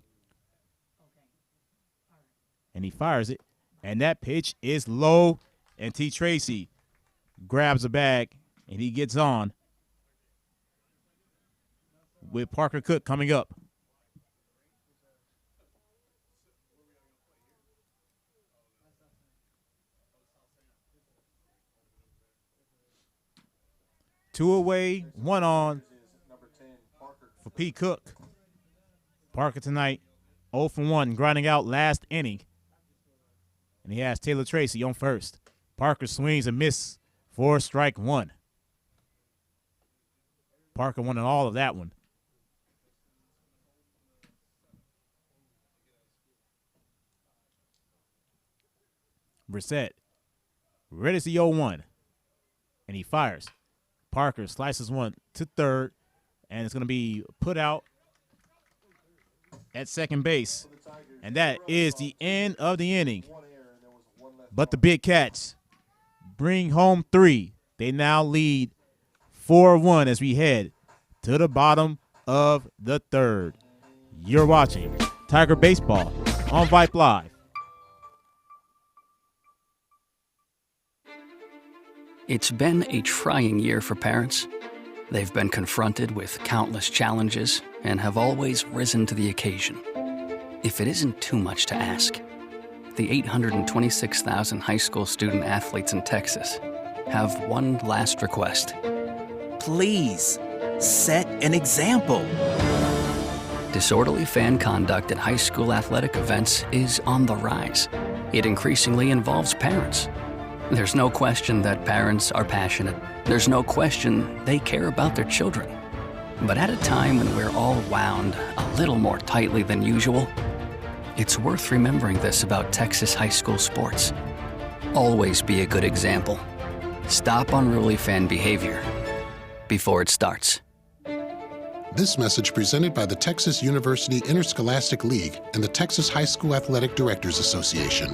And he fires it. And that pitch is low. And T. Tracy grabs a bag and he gets on with Parker Cook coming up. Two away, 1 on for P. Cook. Parker tonight 0 for 1, grinding out last inning. And he has Taylor Tracy on first. Parker swings and misses for strike 1. Parker won all of that one. Brissett ready to 0-1. And he fires. Parker slices one to third, and it's going to be put out at second base. And that is the end of the inning. But the big cats bring home 3. They now lead 4-1 as we head to the bottom of the third. You're watching Tiger Baseball on Vype Live. It's been a trying year for parents. They've been confronted with countless challenges and have always risen to the occasion. If it isn't too much to ask, the 826,000 high school student athletes in Texas have one last request. Please, set an example. Disorderly fan conduct at high school athletic events is on the rise. It increasingly involves parents. There's no question that parents are passionate. There's no question they care about their children. But at a time when we're all wound a little more tightly than usual, it's worth remembering this about Texas high school sports. Always be a good example. Stop unruly fan behavior before it starts. This message presented by the Texas University Interscholastic League and the Texas High School Athletic Directors Association.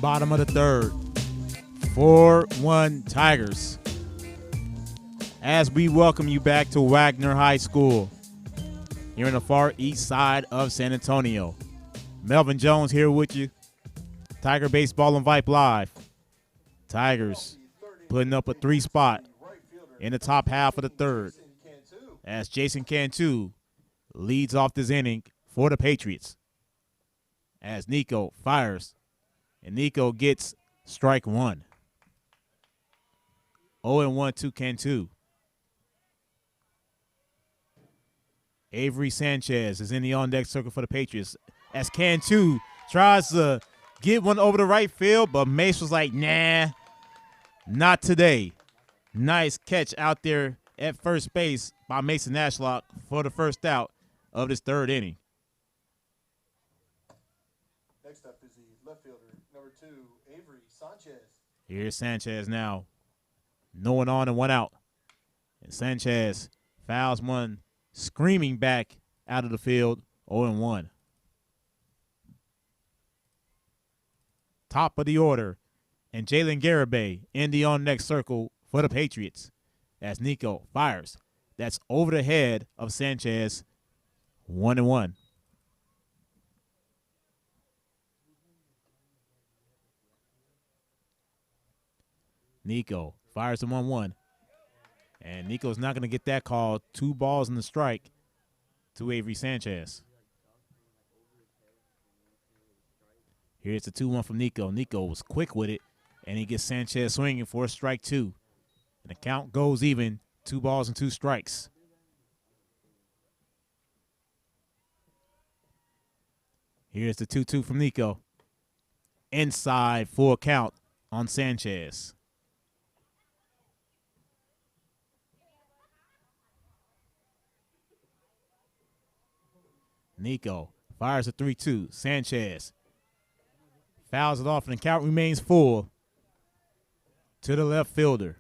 Bottom of the third, 4-1 Tigers. As we welcome you back to Wagner High School here in the far east side of San Antonio. Melvin Jones here with you. Tiger Baseball on Vype Live. Tigers putting up a 3 spot in the top half of the third as Jason Cantu leads off this inning for the Patriots. As Nico fires. And Nico gets strike 1. 0-1 to Cantu. Avery Sanchez is in the on-deck circle for the Patriots as Cantu tries to get one over the right field, but Mace was like, nah, not today. Nice catch out there at first base by Mason Ashlock for the first out of this third inning. Next up is the left fielder, number 2, Avery Sanchez. Here's Sanchez now. No one on and 1 out. And Sanchez fouls one screaming back out of the field, 0-1. Top of the order, and Jalen Garibay in the on-next circle for the Patriots as Nico fires. That's over the head of Sanchez, 1-1. Nico fires the 1-1. And Nico's not going to get that call. 2 balls and a strike to Avery Sanchez. Here's the 2-1 from Nico. Nico was quick with it, and he gets Sanchez swinging for a strike 2. And the count goes even, 2 balls and 2 strikes. Here's the 2-2 from Nico. Inside, full count on Sanchez. Nico fires a 3-2. Sanchez fouls it off, and the count remains full to the left fielder.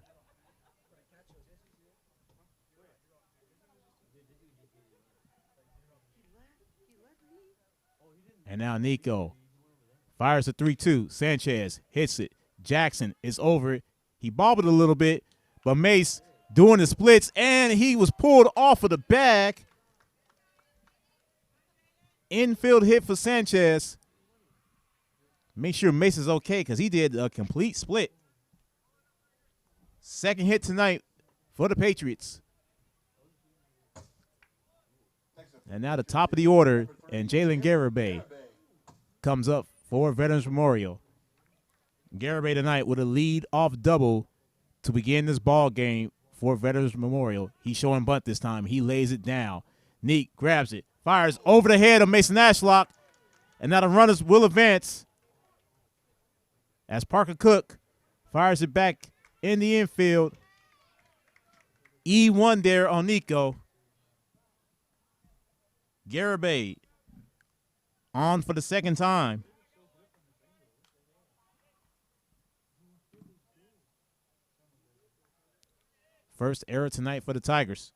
And now Nico fires a 3-2. Sanchez hits it. Jackson is over it. He bobbled a little bit, but Mace doing the splits, and he was pulled off of the bag. Infield hit for Sanchez. Make sure Mace is okay because he did a complete split. Second hit tonight for the Patriots. And now the top of the order, and Jalen Garibay comes up for Veterans Memorial. Garibay tonight with a lead-off double to begin this ball game for Veterans Memorial. He's showing bunt this time. He lays it down. Neek grabs it, fires over the head of Mason Ashlock, and now the runners will advance as Parker Cook fires it back in the infield. E1 there on Nico. Garibay on for the second time. First error tonight for the Tigers.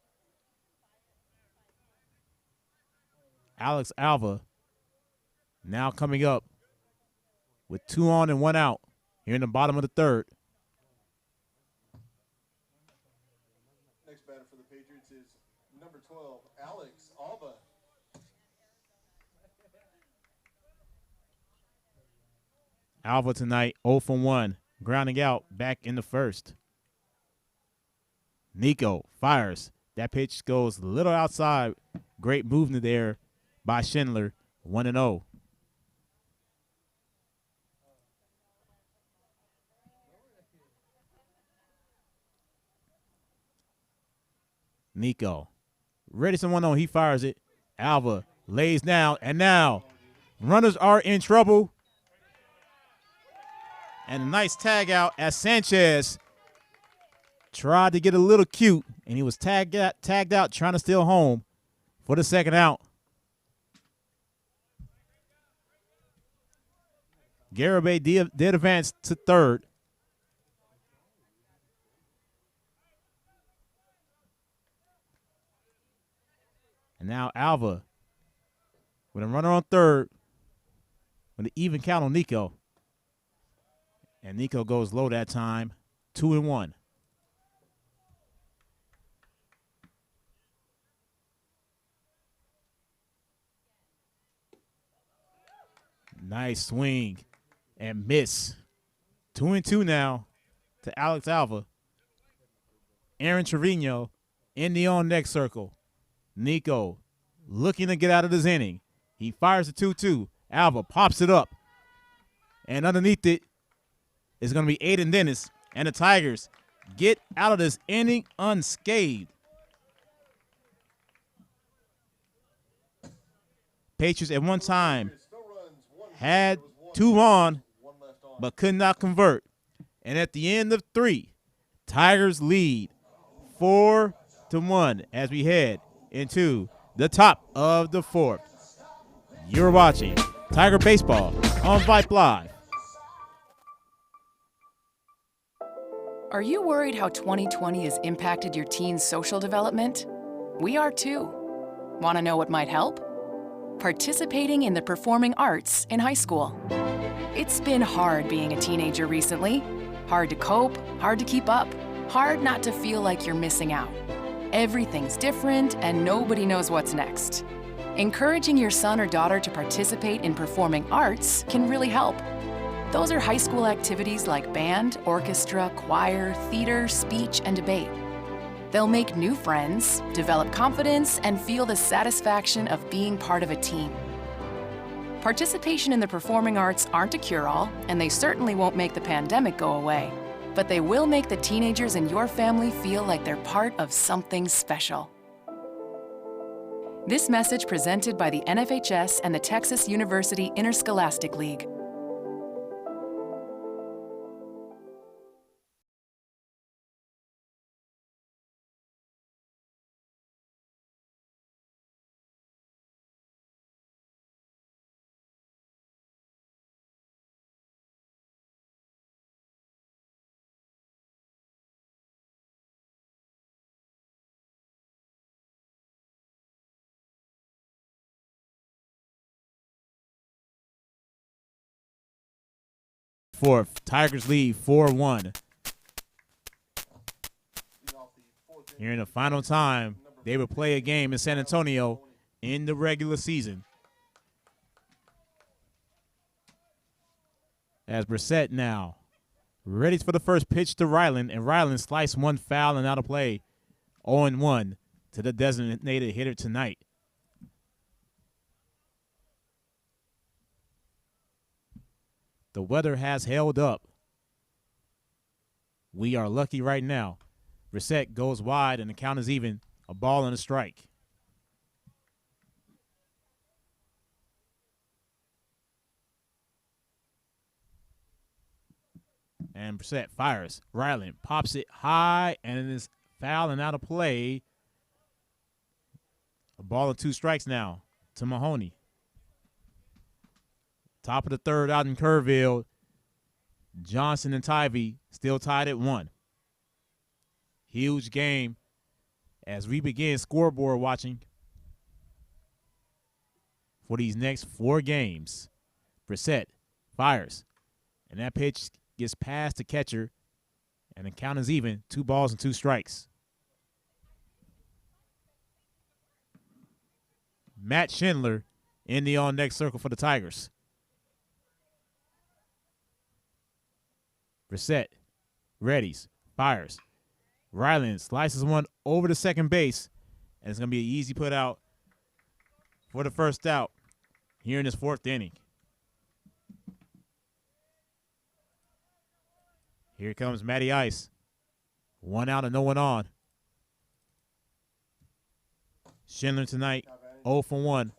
Alex Alva now coming up with 2 on and 1 out here in the bottom of the third. Next batter for the Patriots is number 12, Alex Alva. Alva tonight 0 for 1, grounding out back in the first. Nico fires. That pitch goes a little outside. Great movement there by Schindler, 1-0. Nico ready to 1-0. He fires it. Alva lays down, and now runners are in trouble. And a nice tag out as Sanchez tried to get a little cute, and he was tagged out trying to steal home for the second out. Garibay did advance to third. And now Alva with a runner on third with an even count on Nico. And Nico goes low that time, 2-1. Nice swing and miss. 2-2 now to Alex Alva. Aaron Trevino in the on-deck circle. Nico looking to get out of this inning. He fires the 2-2. Alva pops it up. And underneath it is going to be Aiden Dennis. And the Tigers get out of this inning unscathed. Patriots at one time had 2 on, but could not convert. And at the end of 3, Tigers lead 4-1 as we head into the top of the 4th. You're watching Tiger Baseball on Vype Live. Are you worried how 2020 has impacted your teen's social development? We are too. Want to know what might help? Participating in the performing arts in high school. It's been hard being a teenager recently. Hard to cope, hard to keep up, hard not to feel like you're missing out. Everything's different and nobody knows what's next. Encouraging your son or daughter to participate in performing arts can really help. Those are high school activities like band, orchestra, choir, theater, speech, and debate. They'll make new friends, develop confidence, and feel the satisfaction of being part of a team. Participation in the performing arts aren't a cure-all, and they certainly won't make the pandemic go away. but they will make the teenagers in your family feel like they're part of something special. This message presented by the NFHS and the Texas University Interscholastic League. Fourth, Tigers lead 4-1. Here in the final time, they will play a game in San Antonio in the regular season. As Brissett now ready for the first pitch to Ryland, and Ryland sliced one foul and out of play. 0-1 to the designated hitter tonight. The weather has held up. We are lucky right now. Brissett goes wide, and the count is even. A ball and a strike. And Brissett fires. Ryland pops it high, and it is foul and out of play. A ball and 2 strikes now to Mahoney. Top of the third out in Kerrville. Johnson and Tivy still tied at 1. Huge game as we begin scoreboard watching for these next 4 games. Brissett fires, and that pitch gets past the catcher, and the count is even. 2 balls and 2 strikes. Matt Schindler in the on-deck circle for the Tigers. Brissett readies, fires. Ryland slices one over to second base, and it's going to be an easy put out for the first out here in this 4th inning. Here comes Matty Ice. 1 out and no one on. Schindler tonight, 0 for 1.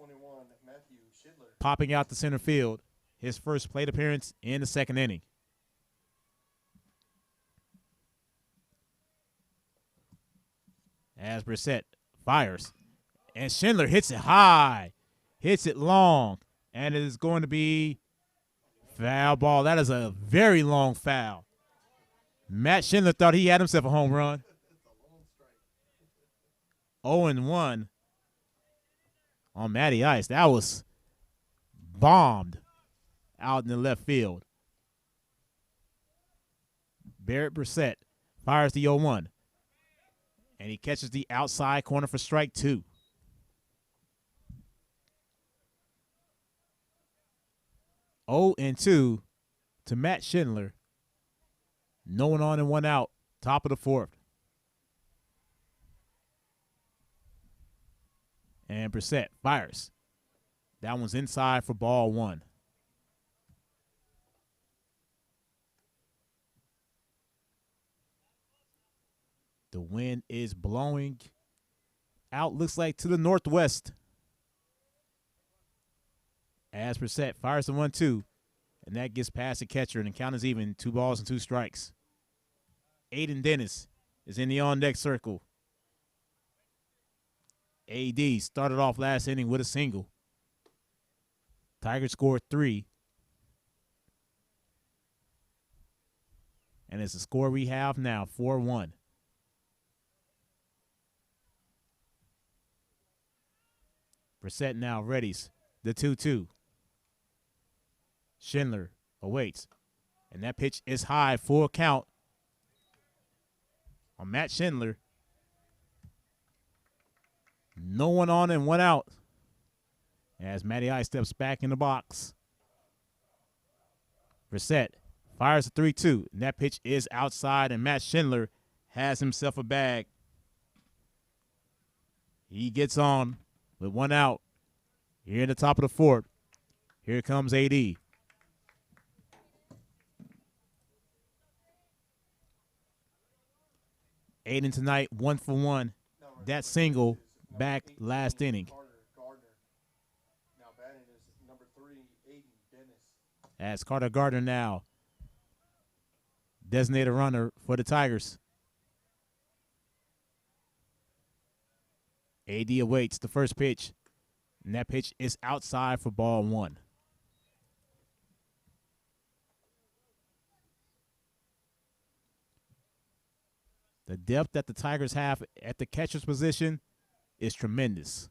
Popping out to center field. His first plate appearance in the 2nd inning. As Brissett fires, and Schindler hits it high, hits it long, and it is going to be foul ball. That is a very long foul. Matt Schindler thought he had himself a home run. 0-1 on Matty Ice. That was bombed out in the left field. Barrett Brissett fires the 0-1. And he catches the outside corner for strike 2. Oh and 2 to Matt Schindler. No one on and 1 out. Top of the 4th. And Brissett fires. That one's inside for ball 1. The wind is blowing out, looks like to the northwest. As Brissett fires the 1-2, and that gets past the catcher, and the count is even. 2 balls and 2 strikes. Aiden Dennis is in the on-deck circle. AD started off last inning with a single. Tigers scored 3. And it's the score we have now, 4-1. Brissett now readies the 2-2. Schindler awaits. And that pitch is high, full count on Matt Schindler. No one on and 1 out as Matty Ice steps back in the box. Brissett fires a 3-2, and that pitch is outside, and Matt Schindler has himself a bag. He gets on with 1 out here in the top of the 4th. Here comes AD. Aiden tonight, 1 for 1. That single back last inning. Now batting is number 3, Aiden Dennis. As Carter Gardner now designated runner for the Tigers. AD awaits the first pitch, and that pitch is outside for ball 1. The depth that the Tigers have at the catcher's position is tremendous.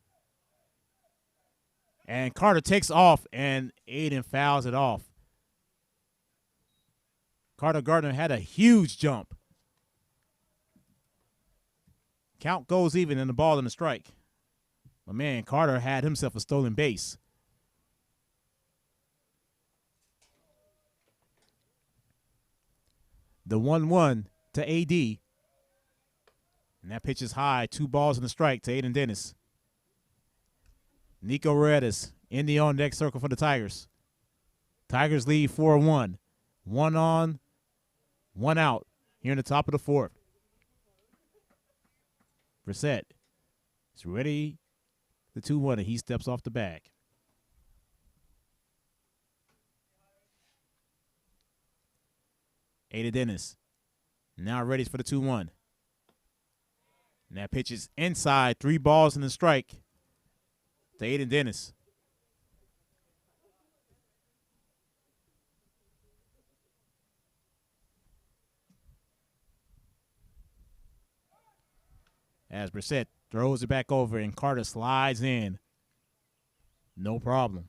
And Carter takes off, and Aiden fouls it off. Carter Gardner had a huge jump. Count goes even in the ball and the strike. But man, Carter had himself a stolen base. The 1-1 to AD. And that pitch is high. 2 balls and a strike to Aiden Dennis. Nico Redis in the on-deck circle for the Tigers. Tigers lead 4-1. 1 on, 1 out here in the top of the 4th. Brissett is ready. The 2-1, and he steps off the bag. Aiden Dennis now ready for the 2-1. And that pitch is inside. 3 balls and a strike to Aiden Dennis. As Brissett throws it back over and Carter slides in. No problem.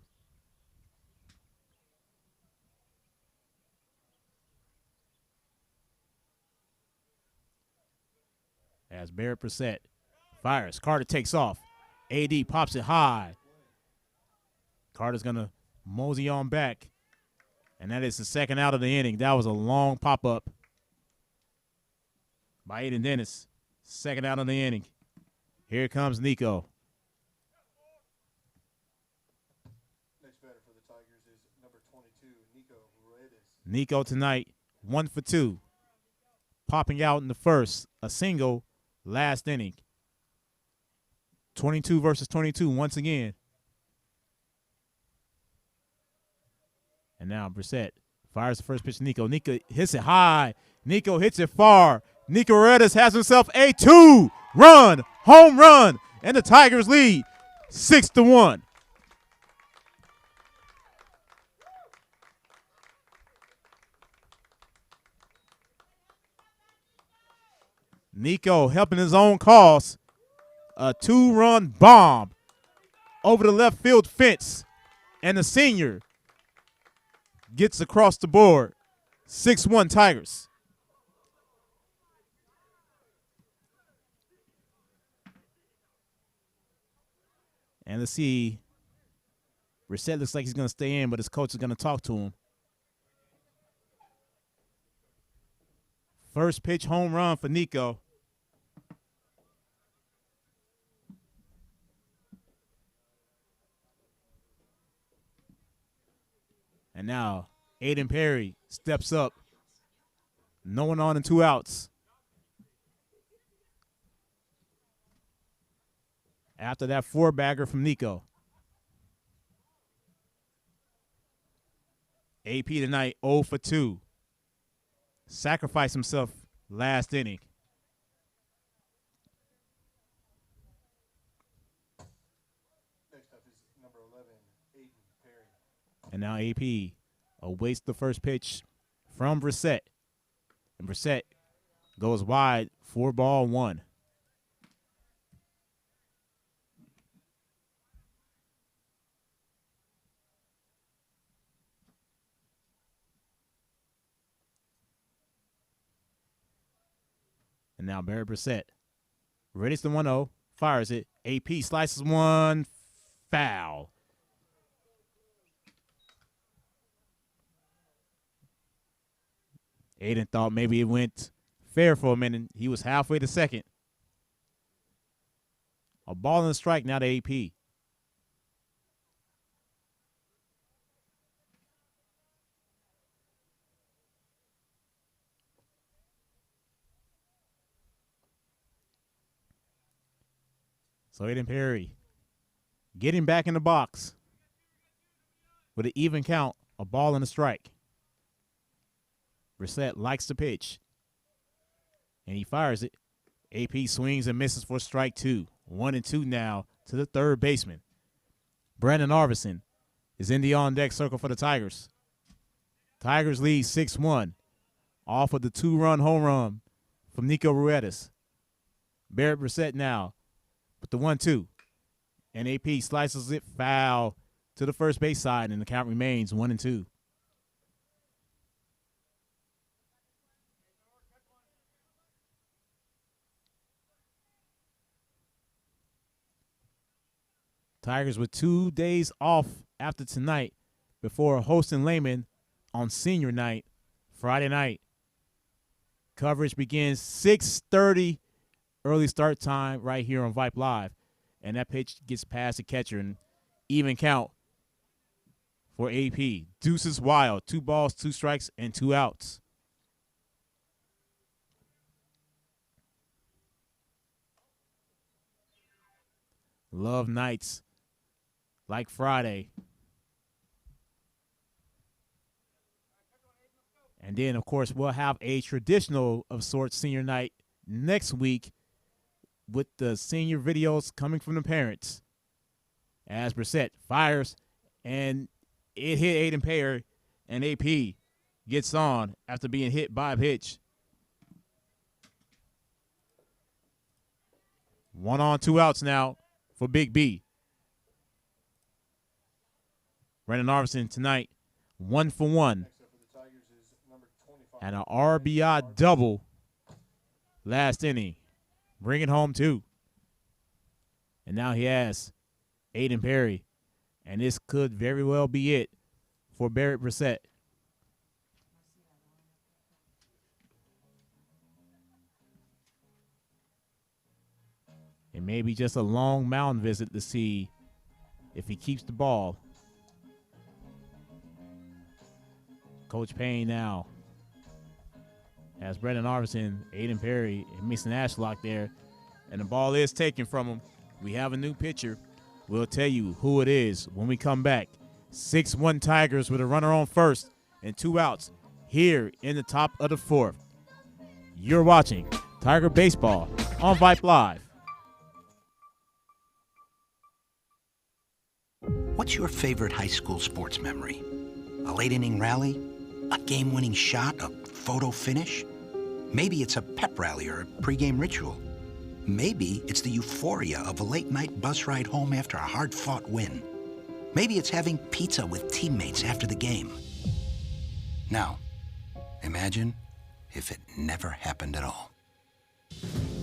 As Barrett Brissett fires, Carter takes off. AD pops it high. Carter's going to mosey on back. And that is the second out of the inning. That was a long pop-up by Aiden Dennis. Second out of the inning. Here comes Nico. Next batter for the Tigers is number 22, Nico Redis. Nico tonight, 1 for 2. Popping out in the first, a single last inning. 22 versus 22 once again. And now Brissett fires the first pitch to Nico. Nico hits it high. Nico hits it far. Nico Redis has himself a 2-run home run, and the Tigers lead 6-1. Nico helping his own cause. A 2-run bomb over the left field fence, and the senior gets across the board. 6-1 Tigers. And let's see. Brissett looks like he's going to stay in, but his coach is going to talk to him. First pitch home run for Nico. And now Aiden Perry steps up. No one on and 2 outs. After that 4-bagger from Nico. AP tonight 0 for 2. Sacrificed himself last inning. Next up is number 11, Aiden Perry. And now AP awaits the first pitch from Brissett. And Brissett goes wide, 4-1. And now Barry Brissett readies the 1-0, fires it. AP slices one, foul. Aiden thought maybe it went fair for a minute. He was halfway to second. A ball and a strike now to AP. So Aiden Perry getting back in the box with an even count, a ball and a strike. Brissett likes the pitch, and he fires it. AP swings and misses for strike 2. 1-2 now to the third baseman. Brandon Arvison is in the on-deck circle for the Tigers. Tigers lead 6-1 off of the 2-run home run from Nico Ruedas. Barrett Brissett now with the 1-2. And AP slices it foul to the first base side, and the count remains 1-2. Tigers with 2 days off after tonight before hosting Lehman on senior night, Friday night. Coverage begins 6:30 early start time right here on Vype Live. And that pitch gets past the catcher, and even count for AP. Deuces wild. 2 balls, 2 strikes, and 2 outs. Love nights like Friday. And then, of course, we'll have a traditional of sorts senior night next week with the senior videos coming from the parents. As Brissett fires, and it hit Aiden Perry, and AP gets on after being hit by a pitch. 1 on, 2 outs now for Big B. Brandon Arvison tonight, 1 for 1. And an RBI double last inning. Bring it home, too. And now he has Aiden Perry. And this could very well be it for Barrett Brissett. It may be just a long mound visit to see if he keeps the ball. Coach Payne now has Brandon Arvison, Aiden Perry, and Mason Ashlock there. And the ball is taken from him. We have a new pitcher. We'll tell you who it is when we come back. 6-1 Tigers with a runner on first and 2 outs here in the top of the 4th. You're watching Tiger Baseball on Vype Live. What's your favorite high school sports memory? A late-inning rally? A game-winning shot? A photo finish? Maybe it's a pep rally or a pregame ritual. Maybe it's the euphoria of a late-night bus ride home after a hard-fought win. Maybe it's having pizza with teammates after the game. Now, imagine if it never happened at all.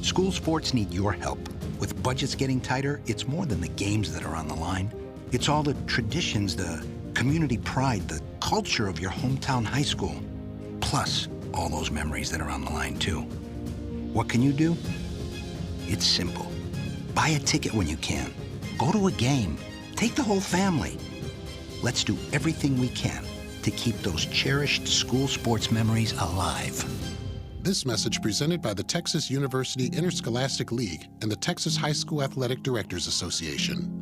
School sports need your help. With budgets getting tighter, it's more than the games that are on the line. It's all the traditions, the community pride, the culture of your hometown high school. Plus, all those memories that are on the line, too. What can you do? It's simple. Buy a ticket when you can. Go to a game. Take the whole family. Let's do everything we can to keep those cherished school sports memories alive. This message presented by the Texas University Interscholastic League and the Texas High School Athletic Directors Association.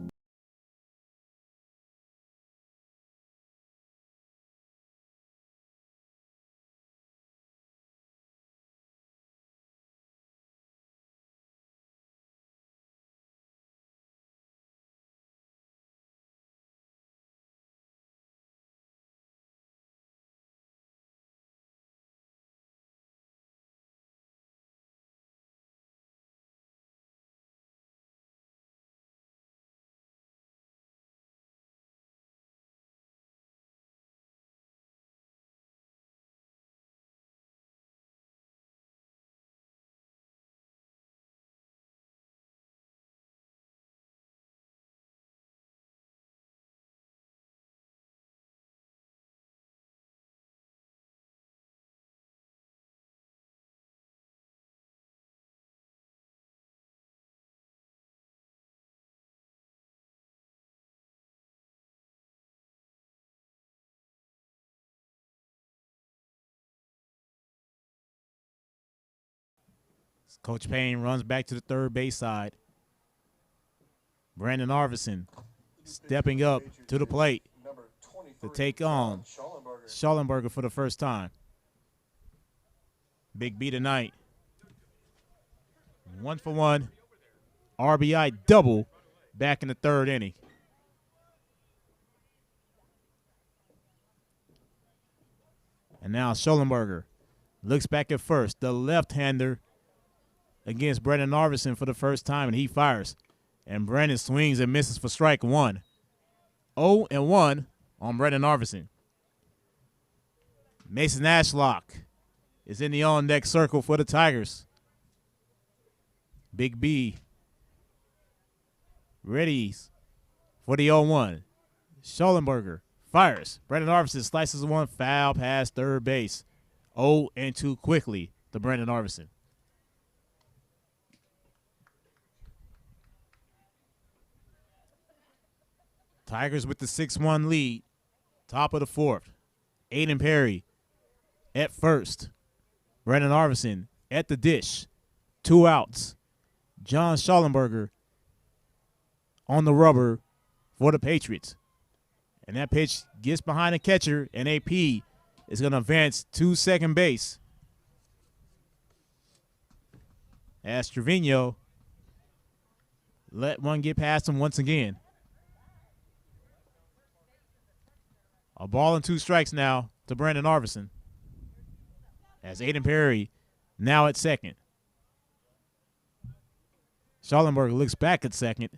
Coach Payne runs back to the third base side. Brandon Arvidsson stepping up to the plate to take on Schallenberger for the first time. Big B tonight. 1-for-1 RBI double back in the third inning. And now Schallenberger looks back at first. The left-hander against Brandon Arvidsson for the first time, and he fires. And Brandon swings and misses for strike one. 0-1 on Brandon Arvidsson. Mason Ashlock is in the on-deck circle for the Tigers. Big B ready for the 0-1. Schallenberger fires. Brandon Arvidsson slices one foul past third base. 0-2 quickly to Brandon Arvidsson. Tigers with the 6-1 lead. Top of the fourth. Aiden Perry at first. Brandon Arvidsson at the dish. 2 outs. John Schallenberger on the rubber for the Patriots. And that pitch gets behind the catcher, and AP is going to advance to second base. As Trevino let one get past him once again. A ball and 2 strikes now to Brandon Arvidsson. As Aiden Perry now at second. Schallenberger looks back at second.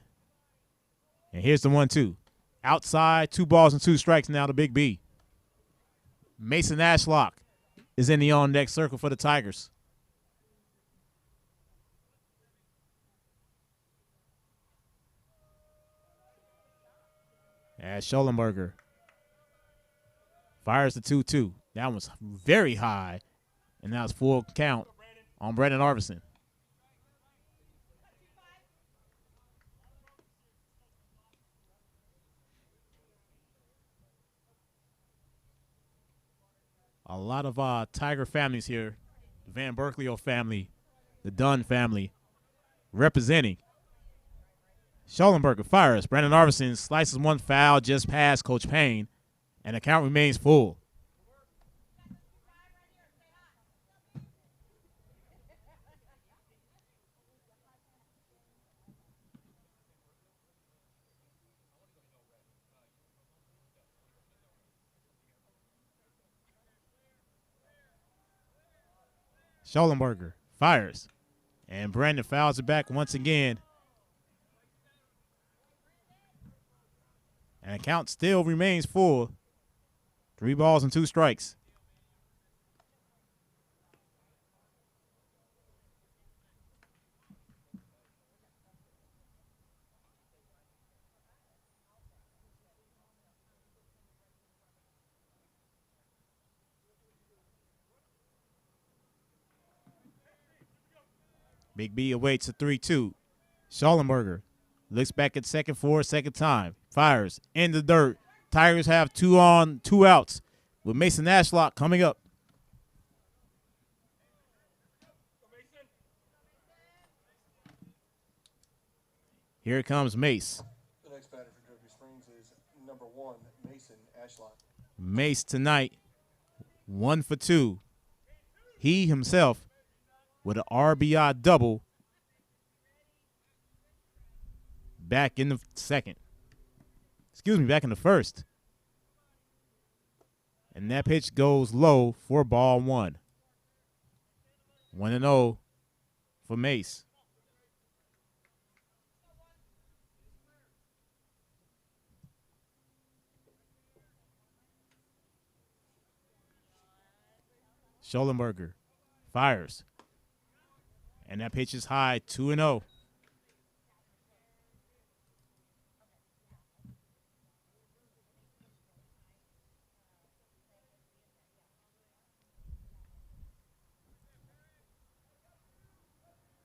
And here's the 1-2. Outside, 2 balls and 2 strikes now to Big B. Mason Ashlock is in the on-deck circle for the Tigers. As Schallenberger fires the 2-2. That was very high. And now it's full count on Brandon Arvidsson. A lot of Tiger families here. The Van Berkeley family, the Dunn family, representing. Schallenberger fires. Brandon Arvidsson slices one foul just past Coach Payne, and the count remains full. Schallenberger fires, and Brandon fouls it back once again. And the count still remains full. 3 balls and 2 strikes. Big B awaits a 3-2. Schallenberger looks back at second for a second time. Fires in the dirt. Tigers have 2 on, 2 outs with Mason Ashlock coming up. Here comes Mace. The next batter for Derby Springs is number 1, Mason Ashlock. Mace tonight, 1 for 2. He himself with an RBI double back in the second. Excuse me, back in the first. And that pitch goes low for ball 1. 1-0 for Mace. Schallenberger fires. And that pitch is high, 2-0.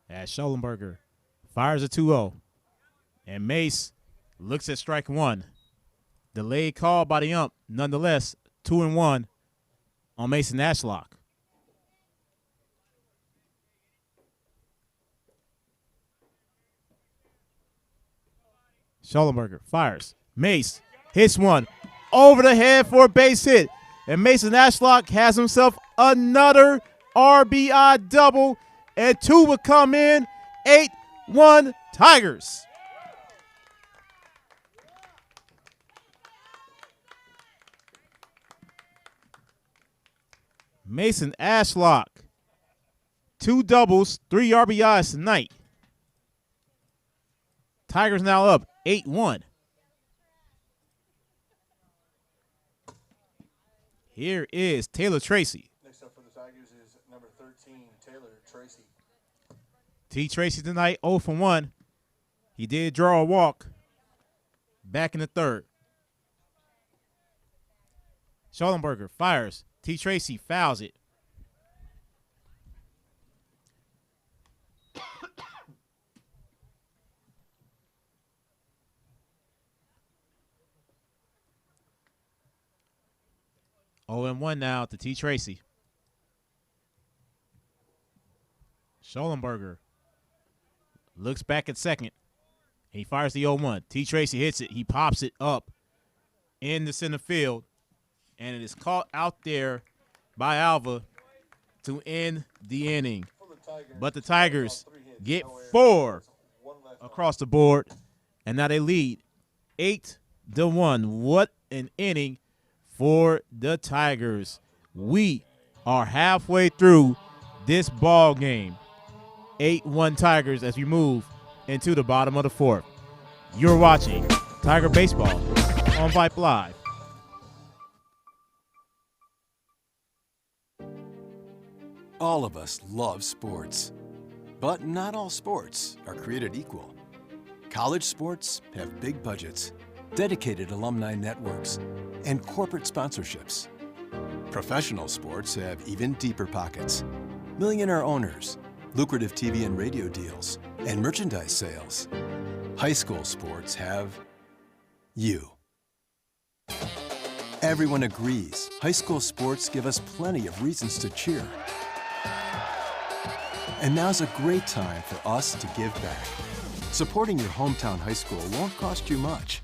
As Schallenberger fires a 2-0. And Mace looks at strike 1. Delayed call by the ump. Nonetheless, 2-1 on Mason Ashlock. Schollenberger fires. Mace hits one over the head for a base hit. And Mason Ashlock has himself another RBI double. And 2 would come in. 8-1 Tigers. Mason Ashlock. 2 doubles, 3 RBIs tonight. Tigers now up 8-1. Here is Taylor Tracy. Next up for the Tigers is number 13, Taylor Tracy. T. Tracy tonight 0 for 1. He did draw a walk back in the third. Schollenberger fires. T. Tracy fouls it. Oh, and 1 now to T. Tracy. Schollenberger looks back at second. He fires the 0-1. T. Tracy hits it. He pops it up in the center field, and it is caught out there by Alva to end the inning. But the Tigers get 4 across the board, and now they lead 8-1. What an inning for the Tigers. We are halfway through this ball game. 8-1 Tigers as we move into the bottom of the fourth. You're watching Tiger Baseball on Vype Live. All of us love sports, but not all sports are created equal. College sports have big budgets, dedicated alumni networks, and corporate sponsorships. Professional sports have even deeper pockets, millionaire owners, lucrative TV and radio deals, and merchandise sales. High school sports have you. Everyone agrees high school sports give us plenty of reasons to cheer. And now's a great time for us to give back. Supporting your hometown high school won't cost you much,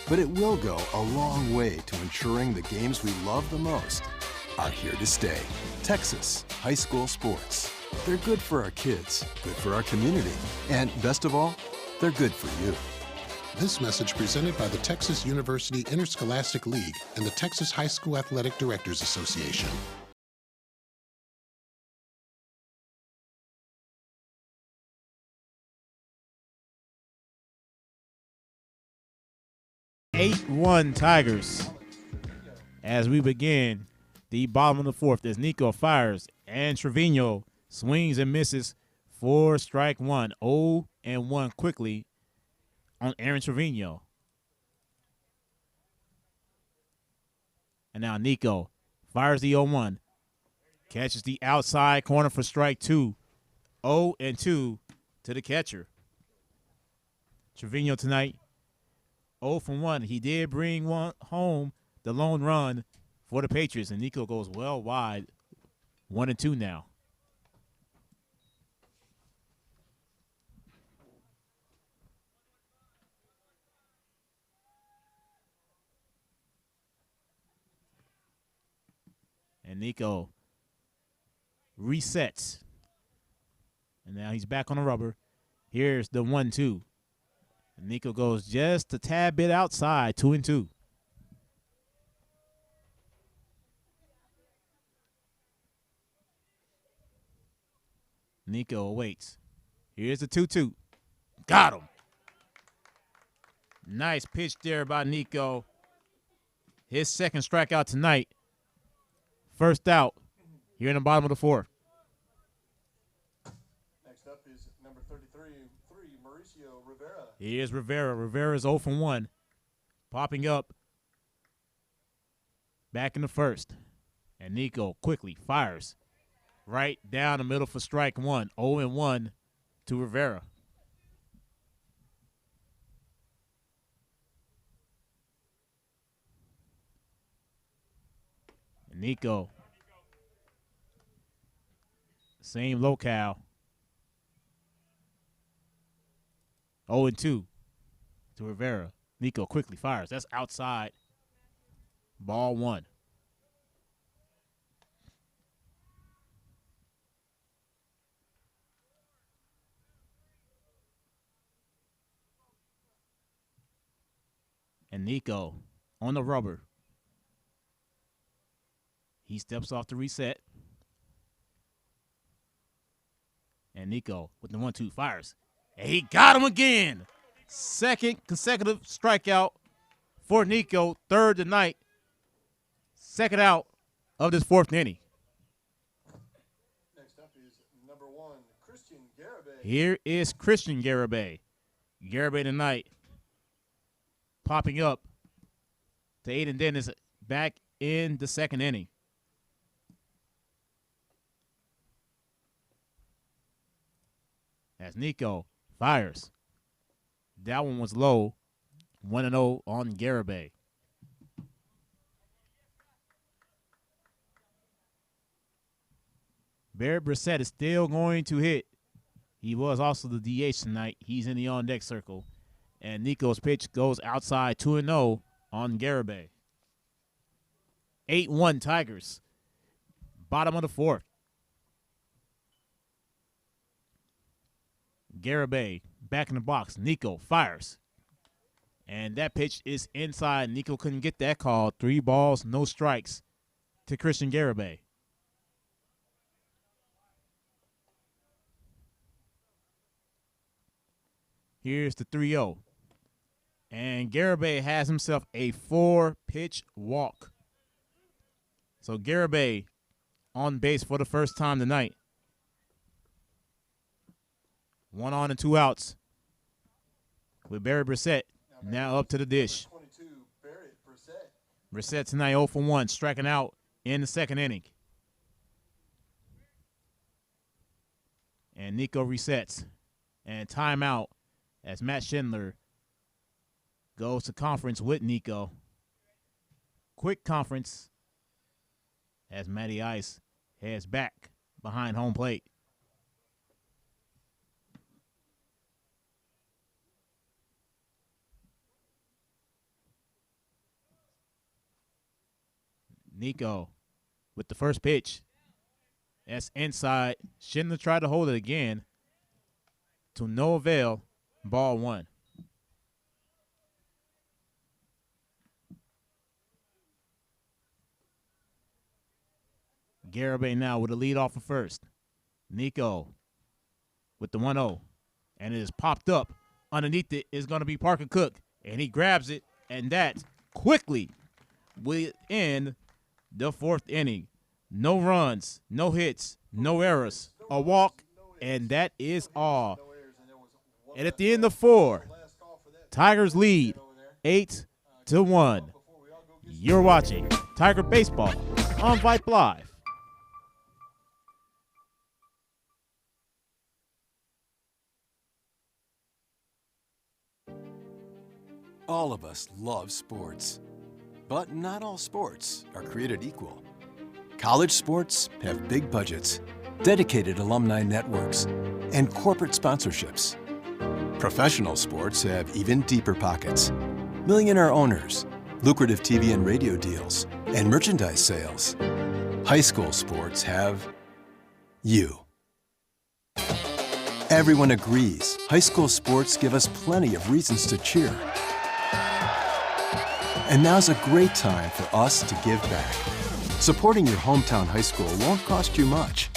but it will go a long way to ensuring the games we love the most are here to stay. Texas high school sports. They're good for our kids, good for our community, and best of all, they're good for you. This message presented by the Texas University Interscholastic League and the Texas High School Athletic Directors Association. One Tigers as we begin the bottom of the fourth as Nico fires and Trevino swings and misses for strike 1. 0-1 quickly on Aaron Trevino. And now Nico fires the 0-1. Catches the outside corner for strike 2. 0-2 to the catcher. Trevino tonight 0 for 1. He did bring one home, the lone run for the Patriots, and Nico goes well wide. 1-2 now. And Nico resets. And now he's back on the rubber. Here's the 1-2. And Nico goes just a tad bit outside, 2-2. Nico awaits. Here's the 2-2. Got him. Nice pitch there by Nico. His second strikeout tonight. First out here in the bottom of the fourth. Next up is number 33, Mauricio Rivera. Here's Rivera. Rivera's 0 for 1. Popping up. Back in the first. And Nico quickly fires. Right down the middle for strike 1. 0-1 to Rivera. And Nico. Same locale. 0-2. to Rivera. Nico quickly fires. That's outside. Ball one. And Nico on the rubber. He steps off the reset. And Nico with the 1-2 fires. And he got him again. Second consecutive strikeout for Nico. Third tonight. Second out of this fourth inning. Next up is number 1, Christian Garibay. Here is Christian Garibay. Garibay tonight popping up to Aiden Dennis back in the second inning. As Nico fires. That one was low. 1-0 on Garibay. Barrett Brissett is still going to hit. He was also the DH tonight. He's in the on-deck circle. And Nico's pitch goes outside 2-0 on Garibay. 8-1 Tigers. Bottom of the fourth. Garibay back in the box. Nico fires. And that pitch is inside. Nico couldn't get that call. 3 balls, no strikes to Christian Garibay. Here's the 3-0. And Garibay has himself a 4-pitch walk. So Garibay on base for the first time tonight. 1 on and 2 outs. With Barry Brissett now up to the dish. 22, Barrett Brissett. Brissett tonight 0 for 1, striking out in the second inning. And Nico resets. And timeout as Matt Schindler goes to conference with Nico. Quick conference as Matty Ice heads back behind home plate. Nico with the first pitch. That's inside. Schindler tried to hold it again. To no avail. Ball 1. Garibay now with a lead off of first. Nico with the 1-0. And it is popped up. Underneath it is going to be Parker Cook. And he grabs it. And that quickly will end the fourth inning. No runs, no hits, no errors, a walk, and that is all. And at the end of 4, Tigers lead 8-1. You're watching Tiger Baseball on Vype Live. All of us love sports, but not all sports are created equal. College sports have big budgets, dedicated alumni networks, and corporate sponsorships. Professional sports have even deeper pockets. Millionaire owners, lucrative TV and radio deals, and merchandise sales. High school sports have you. Everyone agrees high school sports give us plenty of reasons to cheer. And now's a great time for us to give back. Supporting your hometown high school won't cost you much,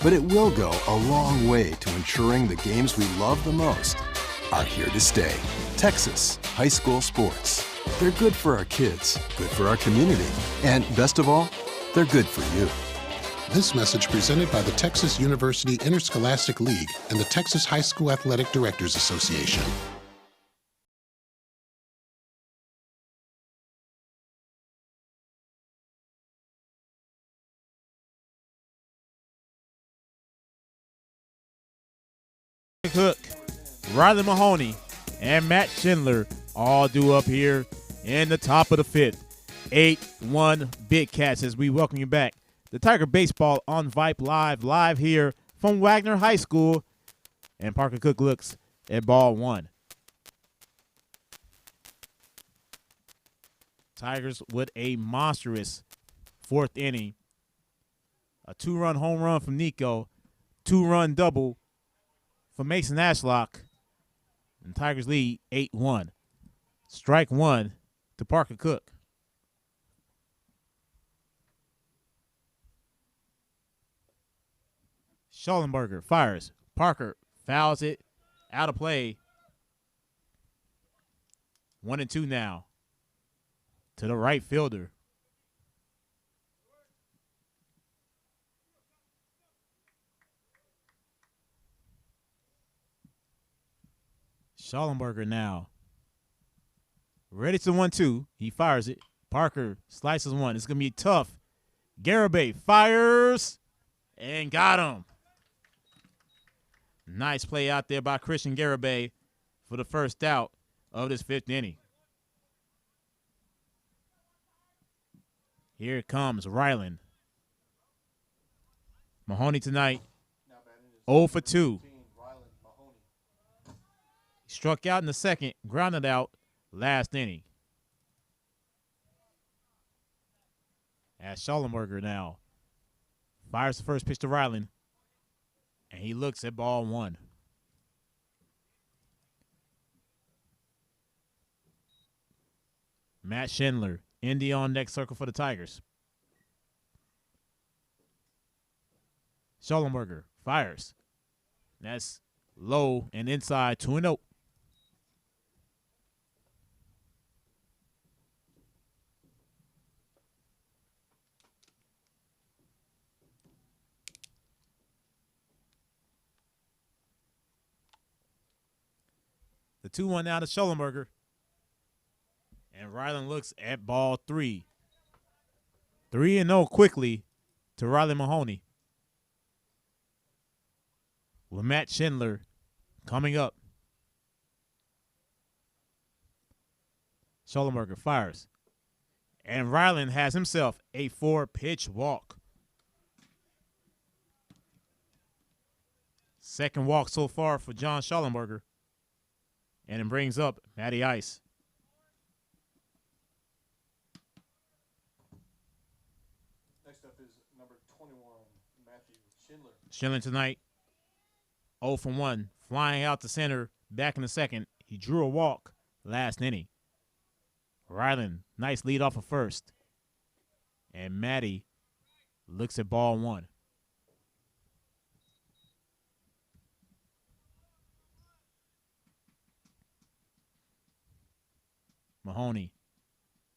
but it will go a long way to ensuring the games we love the most are here to stay. Texas high school sports. They're good for our kids, good for our community, and best of all, they're good for you. This message presented by the Texas University Interscholastic League and the Texas High School Athletic Directors Association. Cook, Riley Mahoney, and Matt Schindler all due up here in the top of the 5th. 8-1 Big Cats as we welcome you back. The Tiger Baseball on Vype live here from Wagner High School. And Parker Cook looks at ball 1. Tigers with a monstrous fourth inning. A 2-run home run from Nico. 2-run double for Mason Ashlock. And Tigers lead 8-1. Strike one to Parker Cook. Schallenberger fires. Parker fouls it. Out of play. 1-2 now. To the right fielder. Schallenberger now. Ready to 1-2. He fires it. Parker slices one. It's going to be tough. Garibay fires and got him. Nice play out there by Christian Garibay for the first out of this fifth inning. Here it comes, Ryland. Mahoney tonight, 0 for 2. He struck out in the second, grounded out last inning. As Schallenberger now fires the first pitch to Ryland, and he looks at ball one. Matt Schindler in the on-deck circle for the Tigers. Schallenberger fires. That's low and inside, 2-0. The 2-1 now to Schallenberger. And Ryland looks at ball three. 3-0 quickly to Riley Mahoney. With Matt Schindler coming up. Schallenberger fires. And Ryland has himself a 4-pitch walk. Second walk so far for John Schallenberger. And it brings up Matty Ice. Next up is number 21, Matthew Schindler. Schindler tonight, 0 for 1. Flying out to center, back in the second. He drew a walk last inning. Ryland, nice lead off of first. And Matty looks at ball one. Mahoney,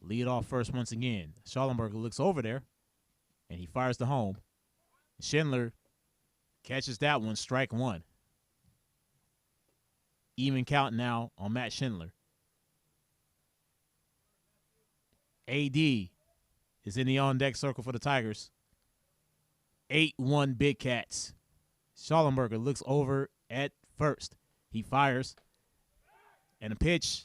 lead off first once again. Schallenberger looks over there, and he fires the home. Schindler catches that one, strike one. Even count now on Matt Schindler. AD is in the on-deck circle for the Tigers. 8-1 Big Cats. Schallenberger looks over at first. He fires, and a pitch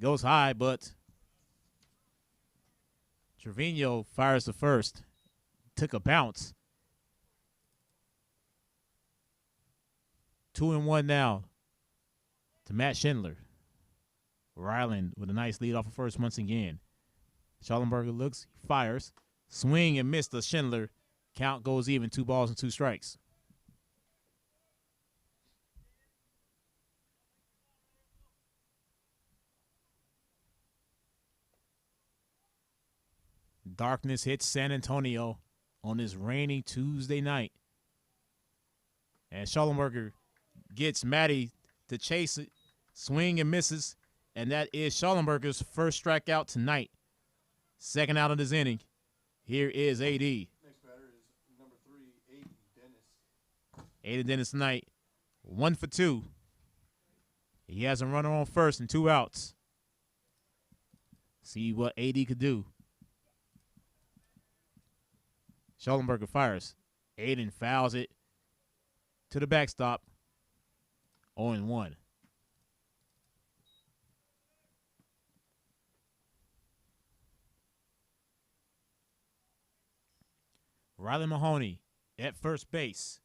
goes high, but Trevino fires the first. Took a bounce. 2-1 now to Matt Schindler. Ryland with a nice lead off of first once again. Schallenberger looks, fires. Swing and miss to Schindler. Count goes even, 2 balls and 2 strikes. Darkness hits San Antonio on this rainy Tuesday night. And Schallenberger gets Matty to chase it, swing and misses, and that is Schallenberger's first strikeout tonight. Second out of this inning. Here is AD. Next batter is number 3, Aiden Dennis. Aiden Dennis tonight, 1 for 2. He has a runner on first and 2 outs. See what AD could do. Schallenberger fires. Aiden fouls it to the backstop. 0-1. Riley Mahoney at first base.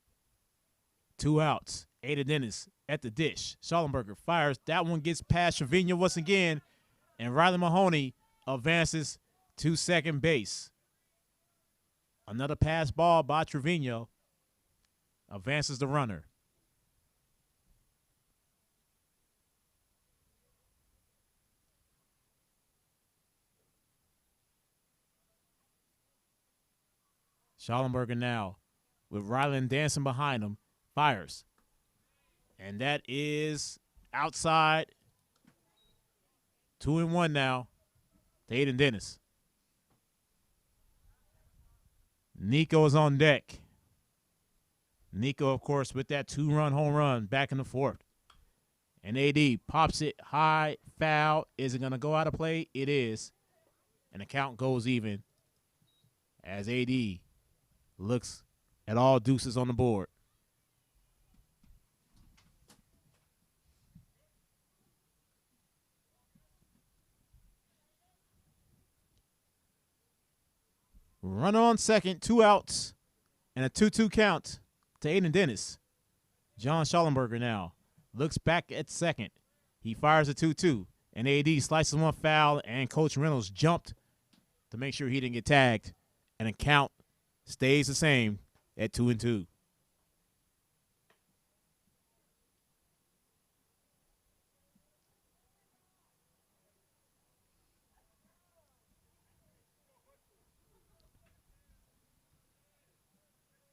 2 outs. Aiden Dennis at the dish. Schallenberger fires. That one gets past Trevino once again. And Riley Mahoney advances to second base. Another pass ball by Trevino advances the runner. Schallenberger now with Ryland dancing behind him, fires. And that is outside. 2-1 now to Aiden Dennis. Nico is on deck. Nico, of course, with that 2-run home run back in the fourth. And AD pops it high, foul. Is it going to go out of play? It is. And the count goes even as AD looks at all deuces on the board. Runner on second, 2 outs, and a 2-2 count to Aiden Dennis. John Schallenberger now looks back at second. He fires a 2-2, and AD slices one foul, and Coach Reynolds jumped to make sure he didn't get tagged, and the count stays the same at 2-2.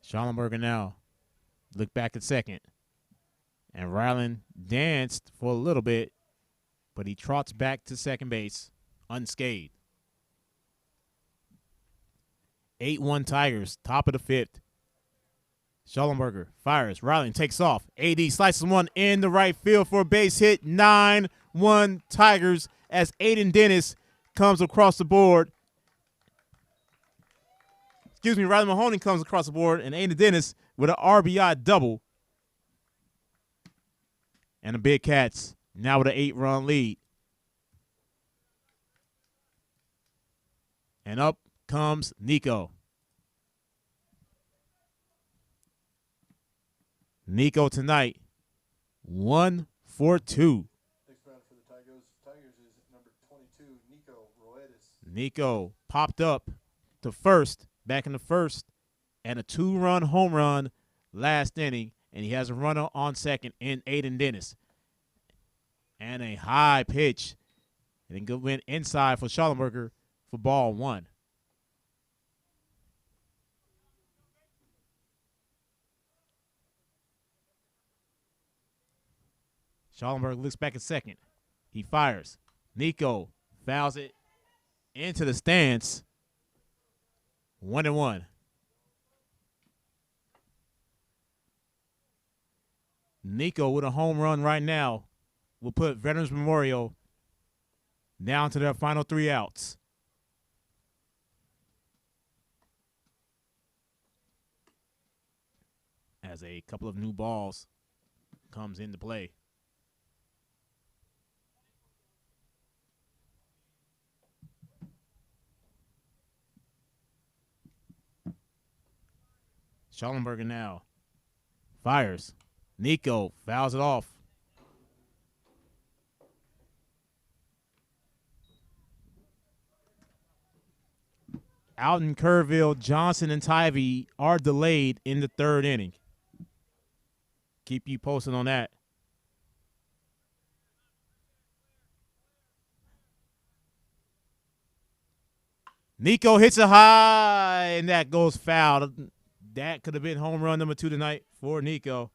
Schallenberger now look back at second. And Ryland danced for a little bit, but he trots back to second base unscathed. 8-1 Tigers, top of the fifth. Schallenberger fires. Ryland takes off. AD slices one in the right field for a base hit. 9-1 Tigers as Aiden Dennis comes across the board. Riley Mahoney comes across the board, and Aiden Dennis with an RBI double. And the Big Cats now with an 8-run lead. And up comes Nico. Nico tonight, 1 for 2. Next batter for the Tigers is number 22, Nico Roedes. Nico popped up to first, back in the first, and a 2-run home run last inning, and he has a runner on second in Aiden Dennis. And a high pitch, and it went inside for Schallenberger for ball 1. Schallenberger looks back at second. He fires. Nico fouls it into the stands. 1-1. Nico with a home run right now will put Veterans Memorial down to their final 3 outs. As a couple of new balls comes into play. Schallenberger now fires. Nico fouls it off. Alton, Kerrville, Johnson, and Tivy are delayed in the 3rd inning. Keep you posted on that. Nico hits a high, and that goes foul. That could have been home run number 2 tonight for Nico.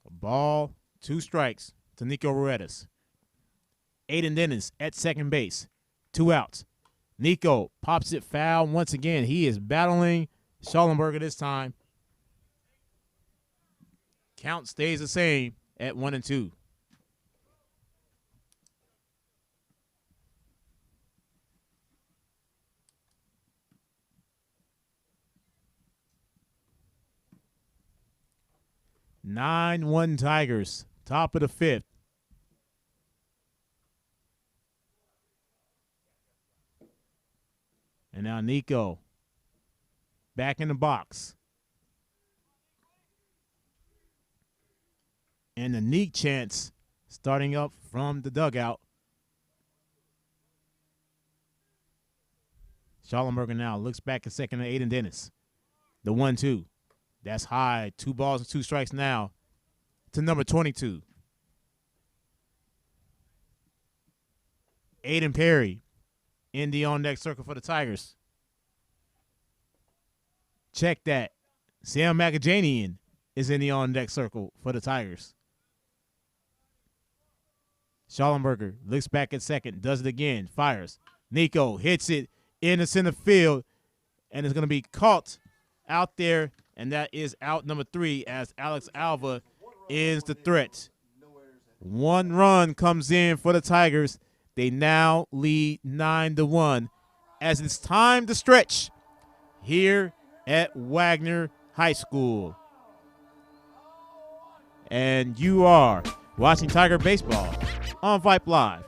A ball, 2 strikes to Nico Roedes. Aiden Dennis at second base. 2 outs. Nico pops it foul once again. He is battling Schallenberger this time. Count stays the same at 1-2. (9-1) Tigers, top of the 5th. And now Nico back in the box. And the Neek chants starting up from the dugout. Schallenberger now looks back at second to Aiden Dennis. The 1-2. That's high. 2 balls and 2 strikes now to number 22. Aiden Perry in the on-deck circle for the Tigers. Check that. Sam McAjanian is in the on-deck circle for the Tigers. Schallenberger looks back at second, does it again, fires. Nico hits it in the center field, and it's going to be caught out there, and that is out number 3 as Alex Alva ends the threat. 1 run comes in for the Tigers. They now lead 9-1 as it's time to stretch here at Wagner High School. And you are watching Tiger Baseball on Vype Live.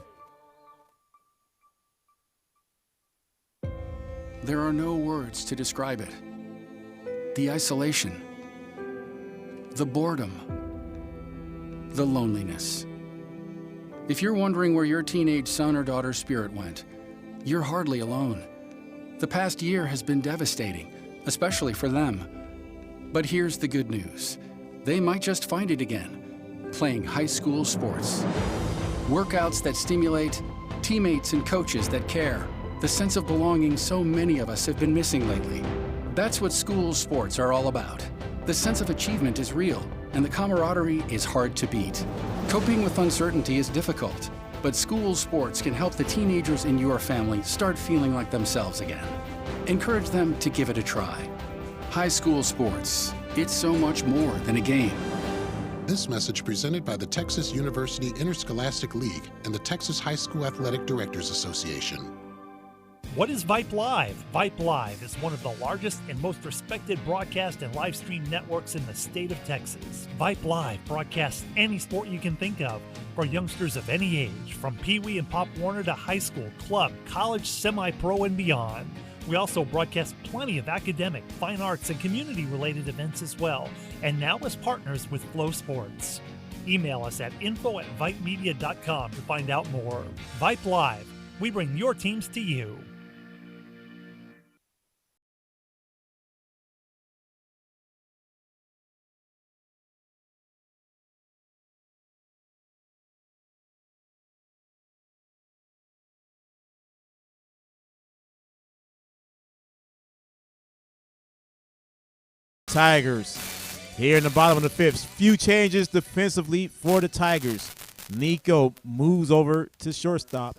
There are no words to describe it. The isolation, the boredom, the loneliness. If you're wondering where your teenage son or daughter's spirit went, you're hardly alone. The past year has been devastating, especially for them. But here's the good news. They might just find it again, playing high school sports. Workouts that stimulate, teammates and coaches that care. The sense of belonging so many of us have been missing lately. That's what school sports are all about. The sense of achievement is real, and the camaraderie is hard to beat. Coping with uncertainty is difficult, but school sports can help the teenagers in your family start feeling like themselves again. Encourage them to give it a try. High school sports, it's so much more than a game. This message presented by the Texas University Interscholastic League and the Texas High School Athletic Directors Association. What is Vype Live? Vype Live is one of the largest and most respected broadcast and live stream networks in the state of Texas. Vype Live broadcasts any sport you can think of for youngsters of any age, from Pee Wee and Pop Warner to high school, club, college, semi-pro, and beyond. We also broadcast plenty of academic, fine arts, and community-related events as well, and now as partners with Flow Sports. Email us at info@vypemedia.com to find out more. Vype Live. We bring your teams to you. Tigers here in the bottom of the 5th. Few changes defensively for the Tigers. Nico moves over to shortstop.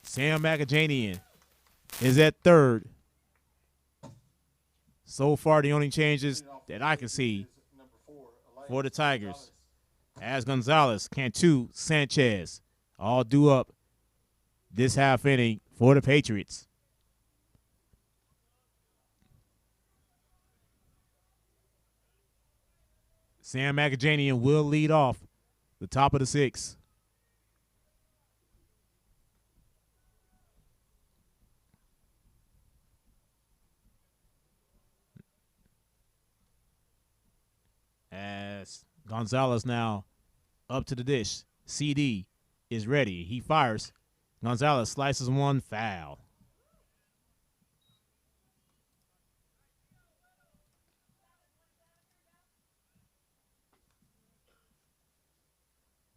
Sam McAjanian is at third. So far, the only changes that I can see for the Tigers, as Gonzalez, Cantu, Sanchez, all due up this half inning for the Patriots. Sam McAjanian will lead off the top of the 6th. As Gonzalez now up to the dish. CD is ready. He fires. Gonzalez slices one, foul.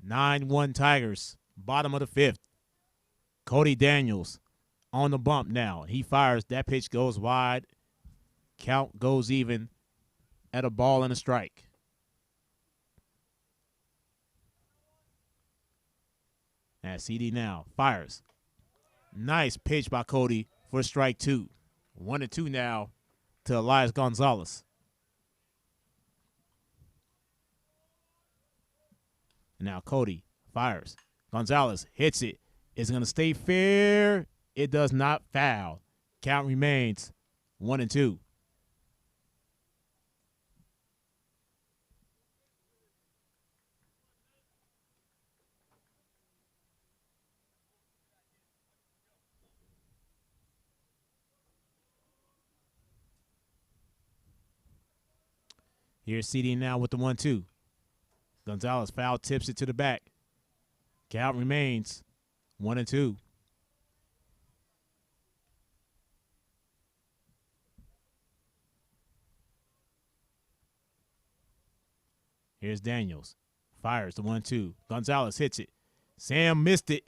Nine-1 Tigers, bottom of the 5th. Cody Daniels on the bump now. He fires. That pitch goes wide. Count goes even at a ball and a strike. And CD now fires. Nice pitch by Cody for strike 2. 1-2 now to Elias Gonzalez. Now Cody fires. Gonzalez hits it. Is it going to stay fair? It does not. Foul. Count remains 1-2. Here's CD now with the 1-2. Gonzalez foul tips it to the back. Count remains 1-2. Here's Daniels. Fires the 1-2. Gonzalez hits it. Sam missed it.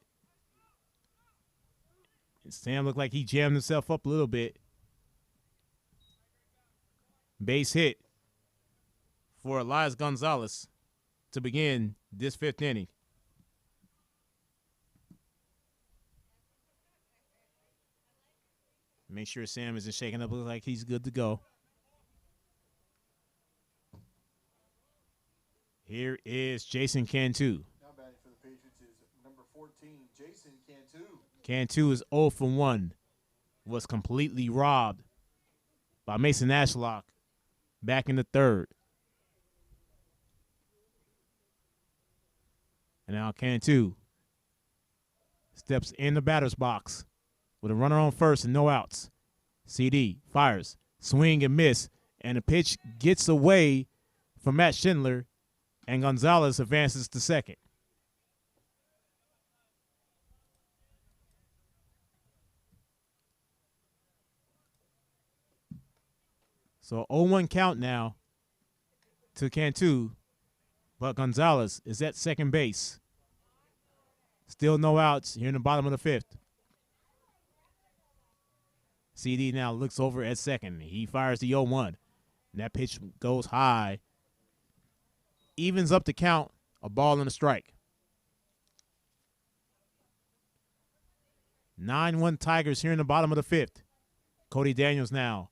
Sam looked like he jammed himself up a little bit. Base hit for Elias Gonzalez to begin this 5th inning. Make sure Sam isn't shaking up. Looks like he's good to go. Here is Jason Cantu. Now batting for the Patriots is number 14, Jason Cantu. Cantu is 0 for 1. Was completely robbed by Mason Ashlock back in the 3rd. And now Cantu steps in the batter's box with a runner on first and no outs. CD fires, swing and miss, and the pitch gets away from Matt Schindler, and Gonzalez advances to second. So 0-1 count now to Cantu, but Gonzalez is at second base. Still no outs here in the bottom of the 5th. CD now looks over at second. He fires the 0-1. And that pitch goes high. Evens up the count, a ball and a strike. 9-1 Tigers here in the bottom of the 5th. Cody Daniels now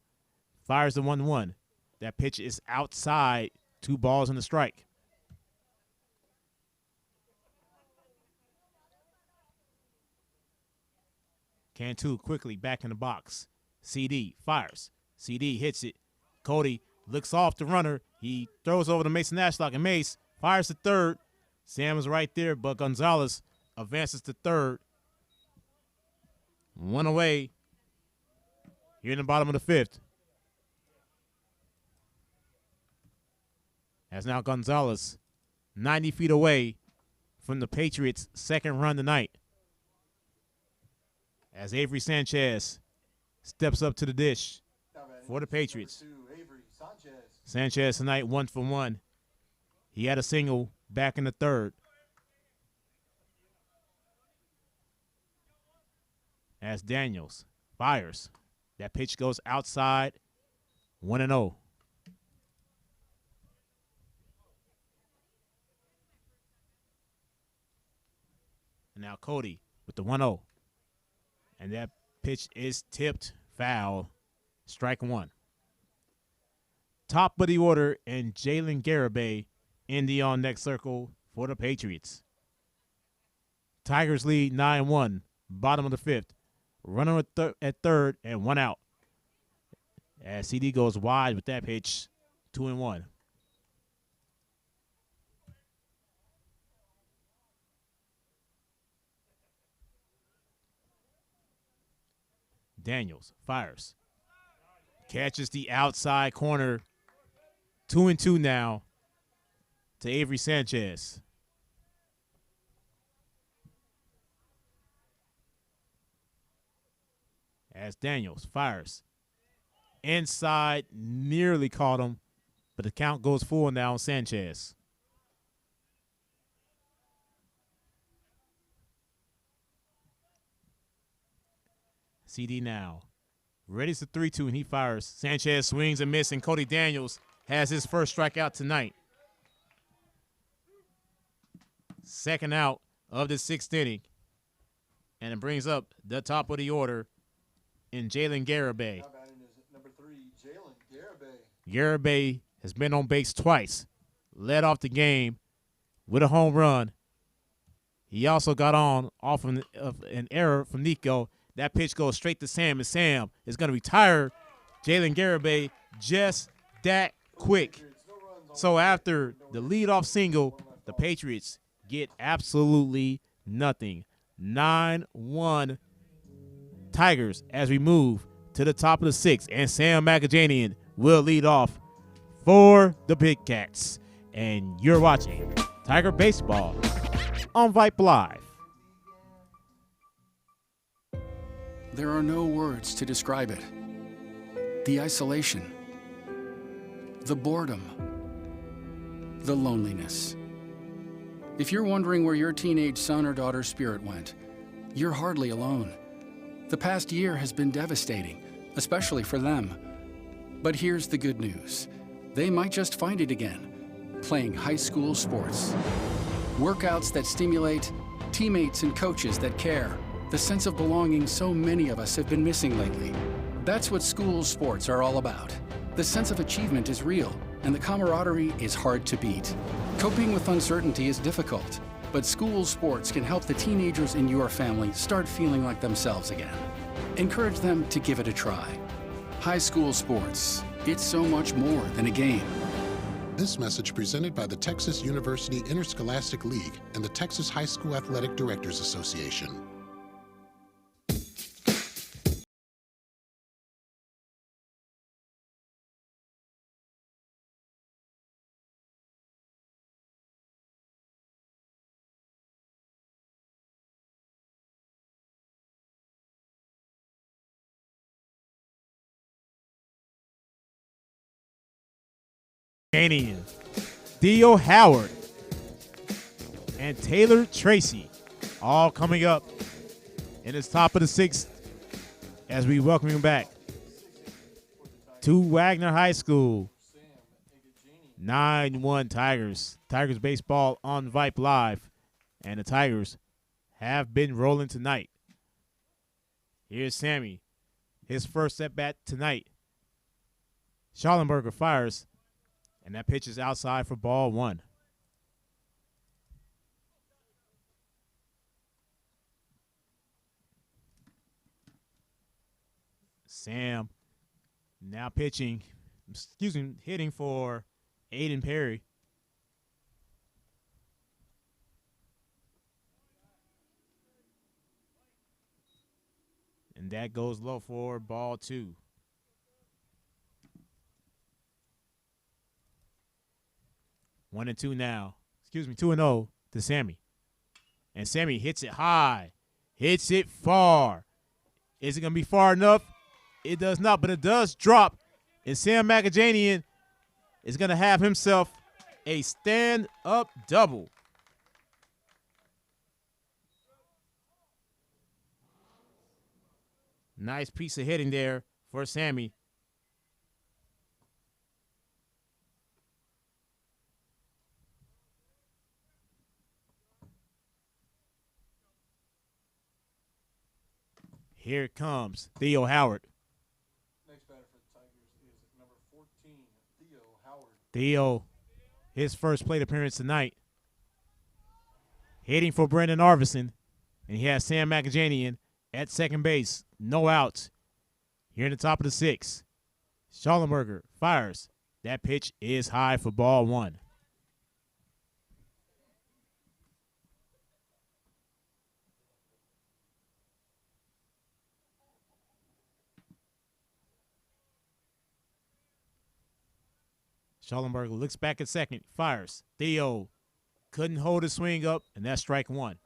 fires the 1-1. That pitch is outside, 2 balls and a strike. Cantu quickly back in the box. CD fires. CD hits it. Cody looks off the runner. He throws over to Mason Ashlock, and Mace fires to third. Sam is right there, but Gonzalez advances to third. 1 away here in the bottom of the 5th. As now Gonzalez 90 feet away from the Patriots' second run tonight. As Avery Sanchez steps up to the dish for the Patriots. Sanchez tonight 1 for 1. He had a single back in the 3rd. As Daniels fires. That pitch goes outside. 1-0. And now Cody with the 1-0. And that pitch is tipped foul. Strike 1. Top of the order, and Jalen Garibay in the on-deck circle for the Patriots. Tigers lead 9-1, bottom of the 5th. Runner at third and 1 out. As CD goes wide with that pitch, 2-1. Daniels fires. Catches the outside corner. 2-2 now to Avery Sanchez. As Daniels fires. Inside, nearly caught him, but the count goes full now on Sanchez. CD now. Ready's the 3-2, and he fires. Sanchez swings and misses, and Cody Daniels has his first strikeout tonight. Second out of the 6th inning. And it brings up the top of the order in Jalen Garibay. Now batting is number 3, Jalen Garibay. Garibay has been on base twice. Led off the game with a home run. He also got on off of an error from Nico. That pitch goes straight to Sam, and Sam is going to retire Jalen Garibay just that quick. So after the leadoff single, the Patriots get absolutely nothing. 9-1 Tigers as we move to the top of the 6th, and Sam Macajanian will lead off for the Big Cats. And you're watching Tiger Baseball on Vype Live. There are no words to describe it. The isolation, the boredom, the loneliness. If you're wondering where your teenage son or daughter's spirit went, you're hardly alone. The past year has been devastating, especially for them. But here's the good news. They might just find it again, playing high school sports. Workouts that stimulate, teammates and coaches that care, the sense of belonging so many of us have been missing lately. That's what school sports are all about. The sense of achievement is real, and the camaraderie is hard to beat. Coping with uncertainty is difficult, but school sports can help the teenagers in your family start feeling like themselves again. Encourage them to give it a try. High school sports, it's so much more than a game. This message presented by the Texas University Interscholastic League and the Texas High School Athletic Directors Association. Theo Howard and Taylor Tracy all coming up in this top of the sixth as we welcome him back to Wagner High School. 9-1 Tigers. Tigers baseball on Vype Live, and the Tigers have been rolling tonight. Here's Sammy, his first at bat tonight. Schallenberger fires, and that pitch is outside for ball one. Sam now hitting for Aiden Perry. And that goes low for ball two. 1-2 now. 2-0 to Sammy. And Sammy hits it high. Hits it far. Is it going to be far enough? It does not, but it does drop. And Sam Macajanian is going to have himself a stand-up double. Nice piece of hitting there for Sammy. Here comes Theo Howard. Next batter for the Tigers is number 14, Theo Howard. Theo, his first plate appearance tonight. Hitting for Brendan Arvison. And he has Sam Macajanian at second base. No outs. Here in the top of the sixth. Schallenberger fires. That pitch is high for ball one. Schallenberger looks back at second, fires. Theo couldn't hold his swing up, and that's strike one.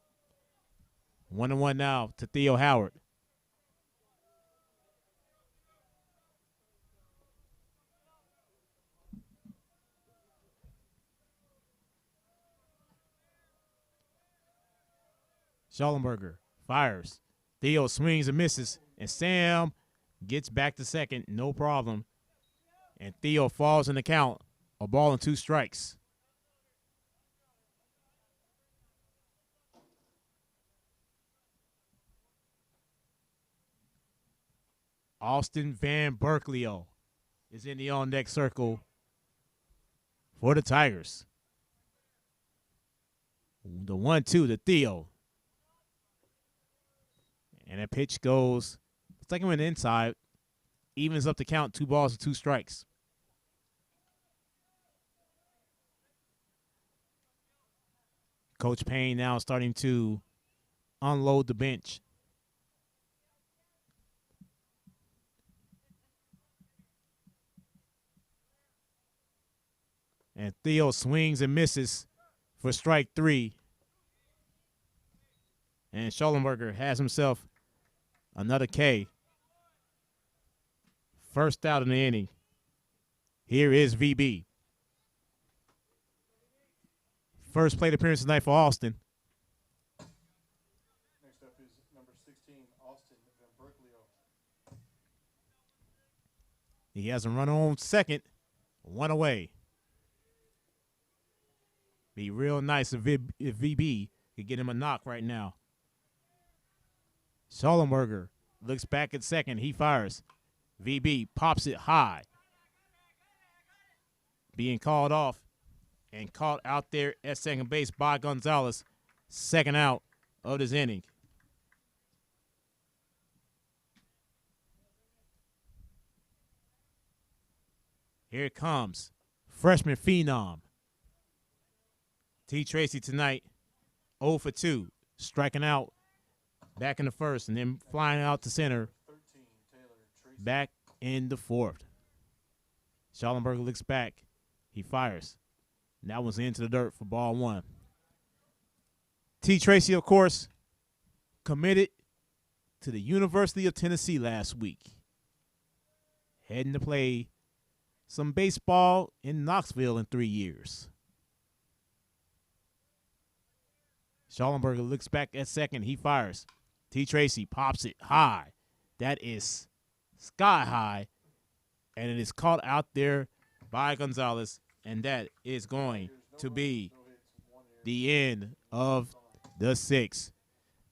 1-1 now to Theo Howard. Schallenberger fires. Theo swings and misses, and Sam gets back to second, no problem. And Theo falls in the count. A ball and two strikes. Austin Van Berkeley is in the on-deck circle for the Tigers. The 1-2 to Theo. And that pitch goes, it's like it went inside. Evens up the count, 2 balls and 2 strikes. Coach Payne now starting to unload the bench. And Theo swings and misses for strike 3. And Schollenberger has himself another K. First out in the inning. Here is VB. First plate appearance tonight for Austin. Next up is number 16, Austin Van Berkelio. He has a run on second, 1 away. Be real nice if VB could get him a knock right now. Schollenberger looks back at second. He fires. VB pops it high. Being called off and caught out there at second base by Gonzalez. Second out of this inning. Here it comes. Freshman phenom. T. Tracy tonight, 0 for 2. Striking out back in the first and then flying out to center. Back in the fourth. Schollenberger looks back. He fires. And that one's into the dirt for ball 1. T. Tracy, of course, committed to the University of Tennessee last week. Heading to play some baseball in Knoxville in 3 years. Schollenberger looks back at second. He fires. T. Tracy pops it high. That is sky high. And it is caught out there by Gonzalez. And that is going to be the end of the 6th.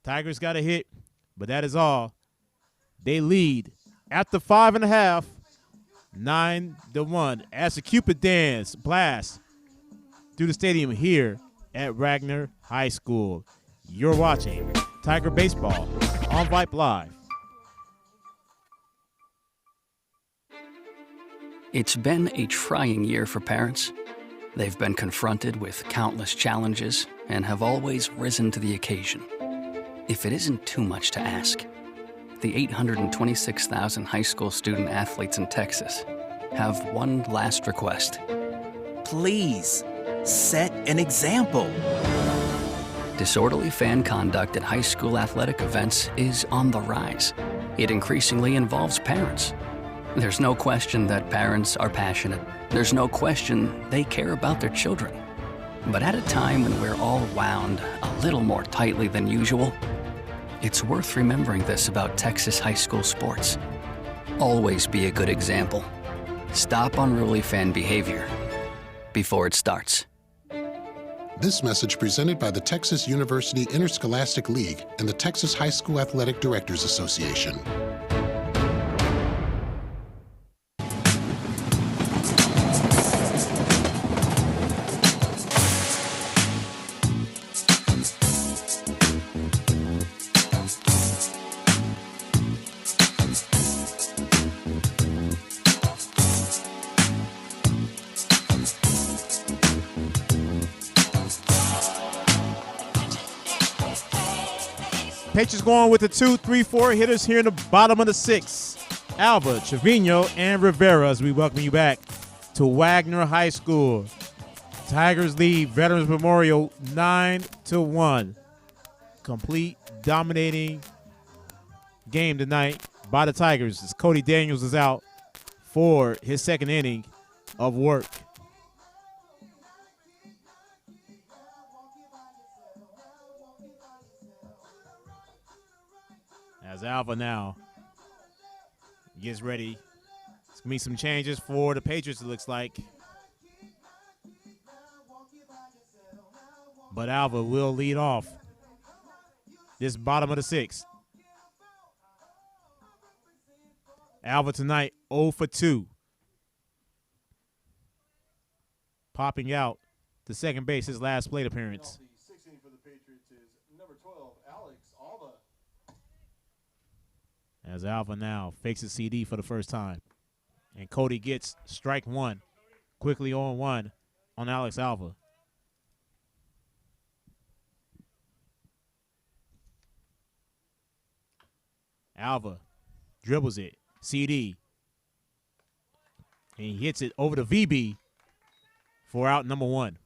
Tigers got a hit, but that is all. They lead after 5.5, 9-1. As the Cupid dance blasts through the stadium here at Wagner High School. You're watching Tiger Baseball on Vype Live. It's been a trying year for parents. They've been confronted with countless challenges and have always risen to the occasion. If it isn't too much to ask, the 826,000 high school student athletes in Texas have one last request. Please, set an example. Disorderly fan conduct at high school athletic events is on the rise. It increasingly involves parents. There's no question that parents are passionate. There's no question they care about their children. But at a time when we're all wound a little more tightly than usual, it's worth remembering this about Texas high school sports. Always be a good example. Stop unruly fan behavior before it starts. This message presented by the Texas University Interscholastic League and the Texas High School Athletic Directors Association. Patriots going with the 2-3-4 hitters here in the bottom of the 6th. Alva, Trevino, and Rivera as we welcome you back to Wagner High School. Tigers lead Veterans Memorial 9-1. Complete dominating game tonight by the Tigers as Cody Daniels is out for his second inning of work. As Alva now gets ready. It's going to be some changes for the Patriots, it looks like. But Alva will lead off this bottom of the 6th. Alva tonight 0 for 2. Popping out to second base his last plate appearance. The 6th inning for the Patriots is number 12, Alex Alva. As Alva now fakes a CD for the first time. And Cody gets strike 1. Quickly 0-1 on Alex Alva. Alva dribbles it. CD. And he hits it over to VB for out number 1.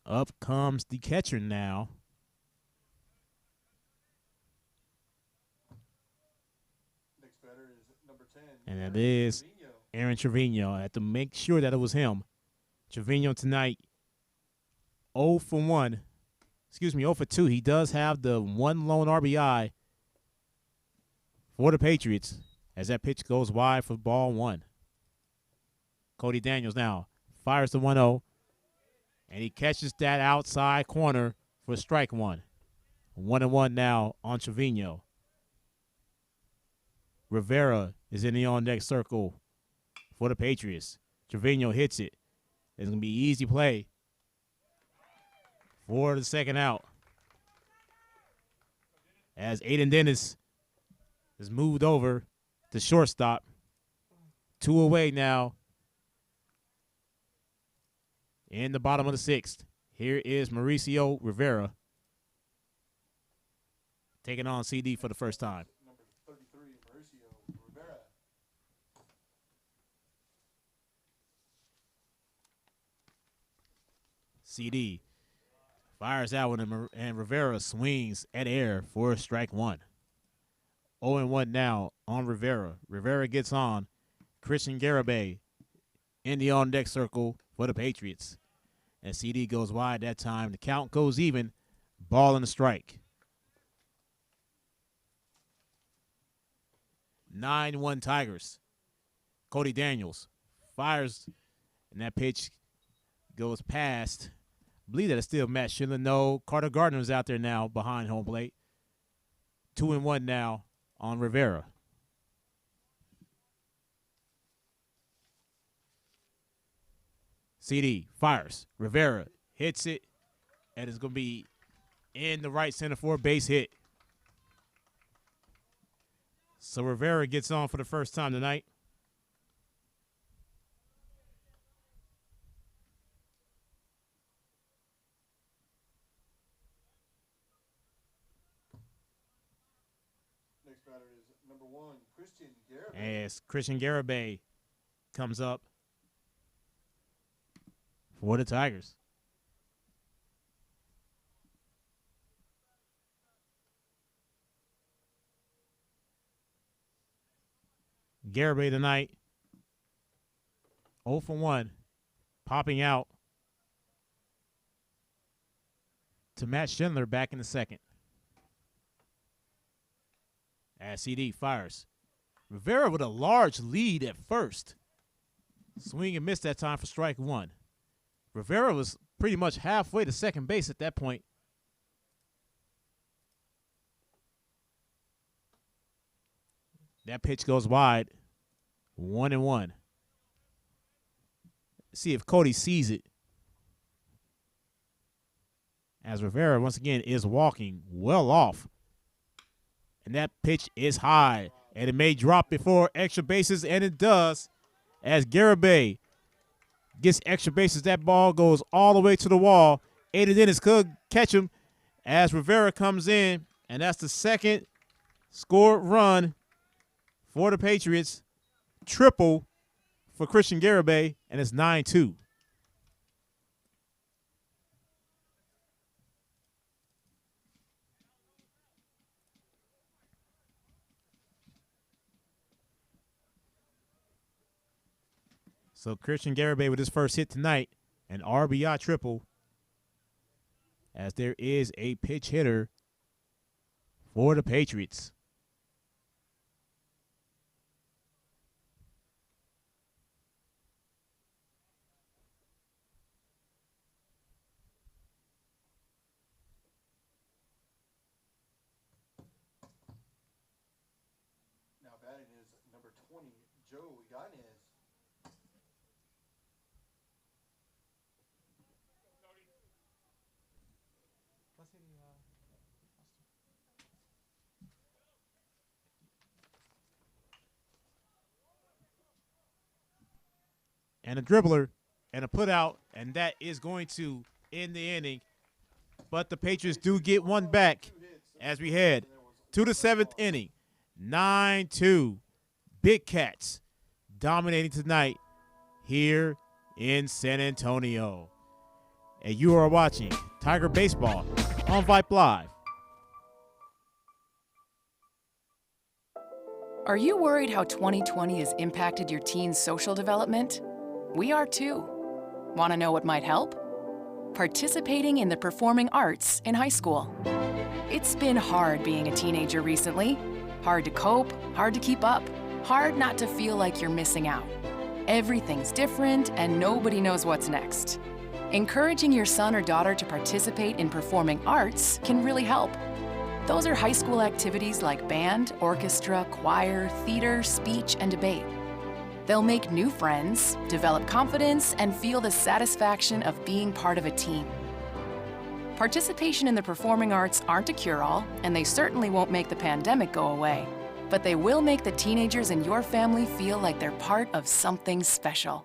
Up comes the catcher now. Next batter is number 10. And that is Aaron Trevino. I had to make sure that it was him. Trevino tonight, 0 for 1. Excuse me, 0 for 2. He does have the 1 lone RBI for the Patriots as that pitch goes wide for ball 1. Cody Daniels now fires the 1-0, and he catches that outside corner for strike 1. 1-1 now on Trevino. Rivera is in the on-deck circle for the Patriots. Trevino hits it. It's going to be easy play for the second out. As Aiden Dennis is moved over to shortstop. 2 away now in the bottom of the 6th. Here is Mauricio Rivera taking on CD for the first time. Number 33, Mauricio Rivera. CD fires out one, and Rivera swings at air for strike 1. 0-1 now on Rivera. Rivera gets on. Christian Garibay in the on-deck circle for the Patriots. And CD goes wide that time. The count goes even. Ball and a strike. 9-1 Tigers. Cody Daniels fires, and that pitch goes past. I believe that it's still Matt Schindler. No, Carter Gardner's out there now behind home plate. 2-1 now on Rivera. CD fires. Rivera hits it, and it's going to be in the right center for a base hit. So Rivera gets on for the first time tonight. Next batter is number 1, Christian Garibay. As Christian Garibay comes up for the Tigers. Garibay tonight, 0 for 1, popping out to Matt Schindler back in the second. As CD fires. Rivera with a large lead at first. Swing and miss that time for strike 1. Rivera was pretty much halfway to second base at that point. That pitch goes wide. 1-1. See if Cody sees it. As Rivera, once again, is walking well off. And that pitch is high. And it may drop before extra bases, and it does. As Garibay gets extra bases, that ball goes all the way to the wall. Aiden Dennis could catch him as Rivera comes in. And that's the second scored run for the Patriots. Triple for Christian Garibay, and it's 9-2. So Christian Garibay with his first hit tonight, an RBI triple, as there is a pitch hitter for the Patriots. Now batting is number 20, Joe Yanez. And a dribbler and a put out, and that is going to end the inning. But the Patriots do get one back as we head to the 7th inning. 9-2. Big Cats dominating tonight here in San Antonio. And you are watching Tiger Baseball on Vype Live. Are you worried how 2020 has impacted your teen's social development? We are too. Want to know what might help? Participating in the performing arts in high school. It's been hard being a teenager recently. Hard to cope, hard to keep up, hard not to feel like you're missing out. Everything's different and nobody knows what's next. Encouraging your son or daughter to participate in performing arts can really help. Those are high school activities like band, orchestra, choir, theater, speech, and debate. They'll make new friends, develop confidence, and feel the satisfaction of being part of a team. Participation in the performing arts aren't a cure-all, and they certainly won't make the pandemic go away, but they will make the teenagers in your family feel like they're part of something special.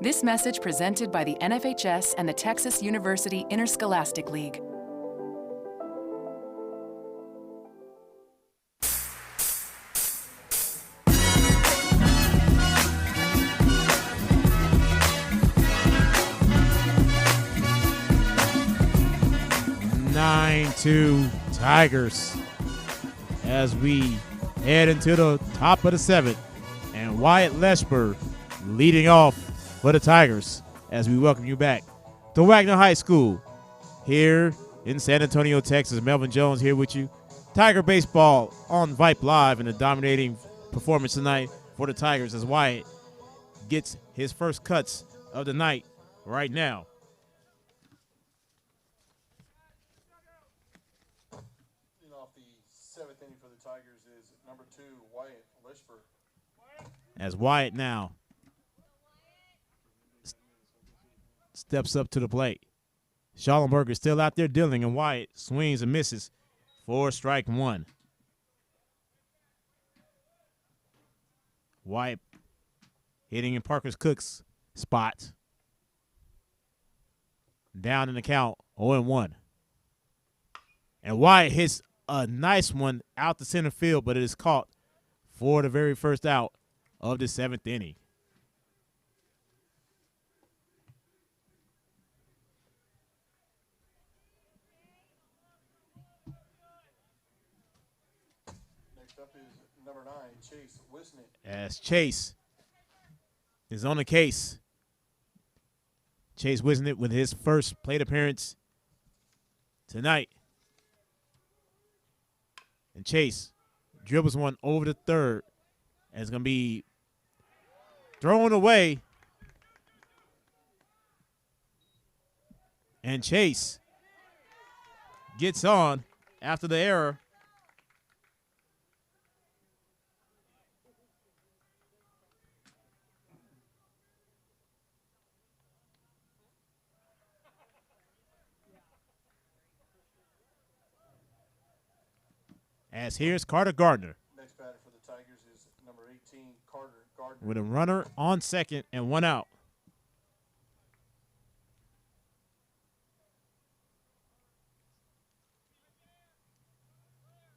This message presented by the NFHS and the Texas University Interscholastic League. To Tigers as we head into the top of the 7th, and Wyatt Leshber leading off for the Tigers as we welcome you back to Wagner High School here in San Antonio, Texas. Melvin Jones here with you. Tiger Baseball on Vype Live, and a dominating performance tonight for the Tigers as Wyatt gets his first cuts of the night right now. As Wyatt now steps up to the plate. Schallenberger still out there dealing, and Wyatt swings and misses for strike one. Wyatt hitting in Parker's Cook's spot. Down in the count, 0-1. And Wyatt hits a nice one out the center field, but it is caught for the very first out of the 7th inning. Next up is number 9, Chase Wisnick. As Chase is on the case. Chase Wisnick with his first plate appearance tonight. And Chase dribbles one over the third. And it's going to be thrown away. And Chase gets on after the error. As here's Carter Gardner. Next batter for the Tigers is number 18, Carter Gardner. With a runner on second and one out.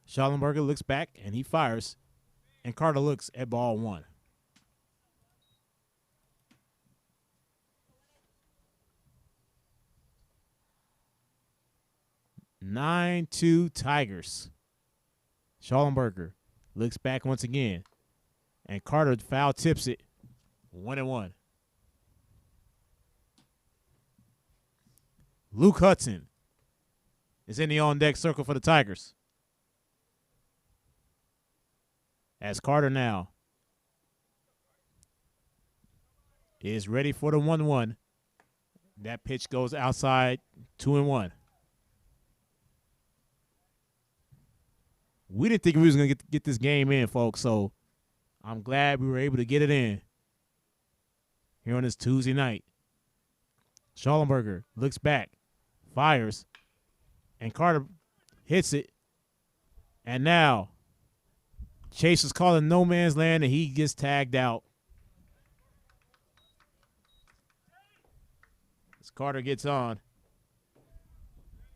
Schallenberger looks back and he fires. And Carter looks at ball one. Nine 2 Tigers. Schallenberger looks back once again. And Carter foul tips it. 1-1. Luke Hudson is in the on-deck circle for the Tigers. As Carter now is ready for the 1-1. That pitch goes outside, 2-1. We didn't think we was going to get this game in, folks, so I'm glad we were able to get it in here on this Tuesday night. Schallenberger looks back, fires, and Carter hits it. And now Chase is calling no man's land, and he gets tagged out. As Carter gets on.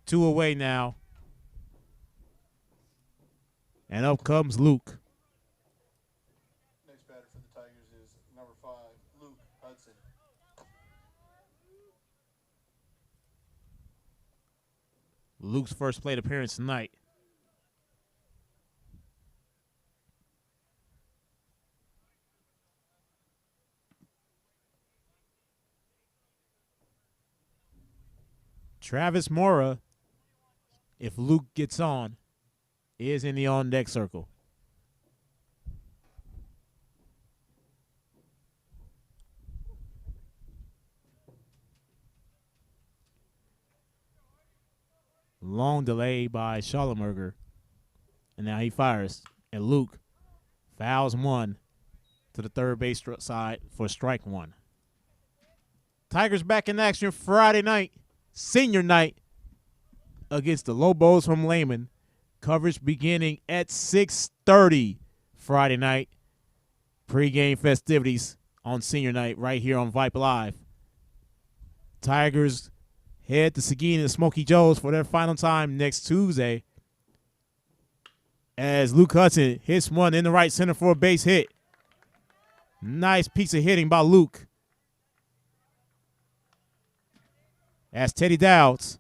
2 away now And up comes Luke. Next batter for the Tigers is number 5, Luke Hudson. Luke's first plate appearance tonight. Travis Mora, if Luke gets on, is in the on-deck circle. Long delay by Schallenberger. And now he fires. And Luke fouls one to the third base side for strike one. Tigers back in action Friday night, senior night, against the Lobos from Lehman. Coverage beginning at 6:30 Friday night. Pre-game festivities on senior night right here on Vype Live. Tigers head to Seguin and Smoky Joe's for their final time next Tuesday as Luke Hudson hits one in the right center for a base hit. Nice piece of hitting by Luke. As Teddy Dowds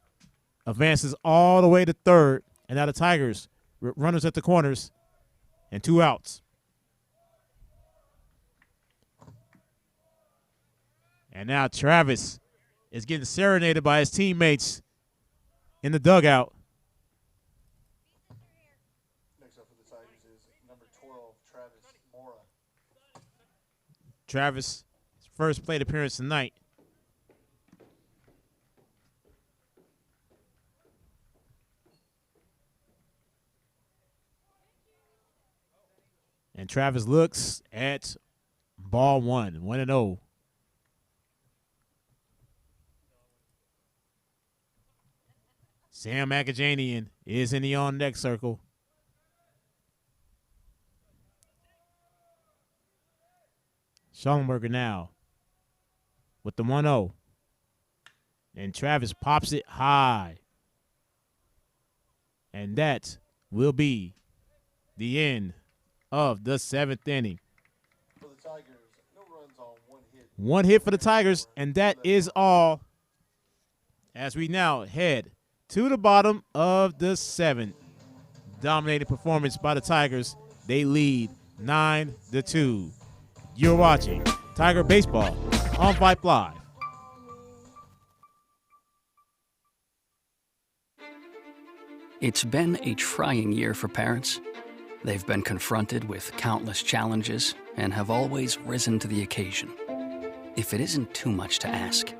advances all the way to third, and now the Tigers, runners at the corners, and 2 outs. And now Travis is getting serenaded by his teammates in the dugout. Next up for the Tigers is number 12, Travis Mora. Travis, his first plate appearance tonight. And Travis looks at ball 1-0. Sam Macajanian is in the on-deck circle. Schallenberger now with the 1-0. And Travis pops it high. And that will be the end of the 7th inning. For the Tigers, no runs on 1 hit. 1 hit for the Tigers, and that is all as we now head to the bottom of the 7th. Dominating performance by the Tigers. They lead 9-2. You're watching Tiger Baseball on Vype Live. It's been a trying year for parents. They've been confronted with countless challenges and have always risen to the occasion. If it isn't too much to ask,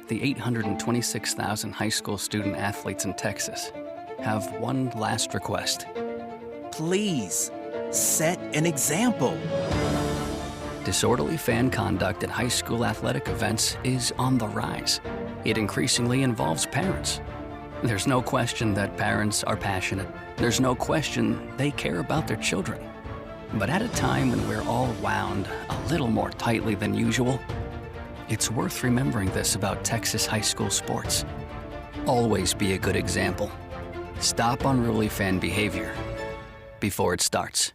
the 826,000 high school student athletes in Texas have one last request. Please, set an example. Disorderly fan conduct at high school athletic events is on the rise. It increasingly involves parents. There's no question that parents are passionate. There's no question they care about their children. But at a time when we're all wound a little more tightly than usual, it's worth remembering this about Texas high school sports. Always be a good example. Stop unruly fan behavior before it starts.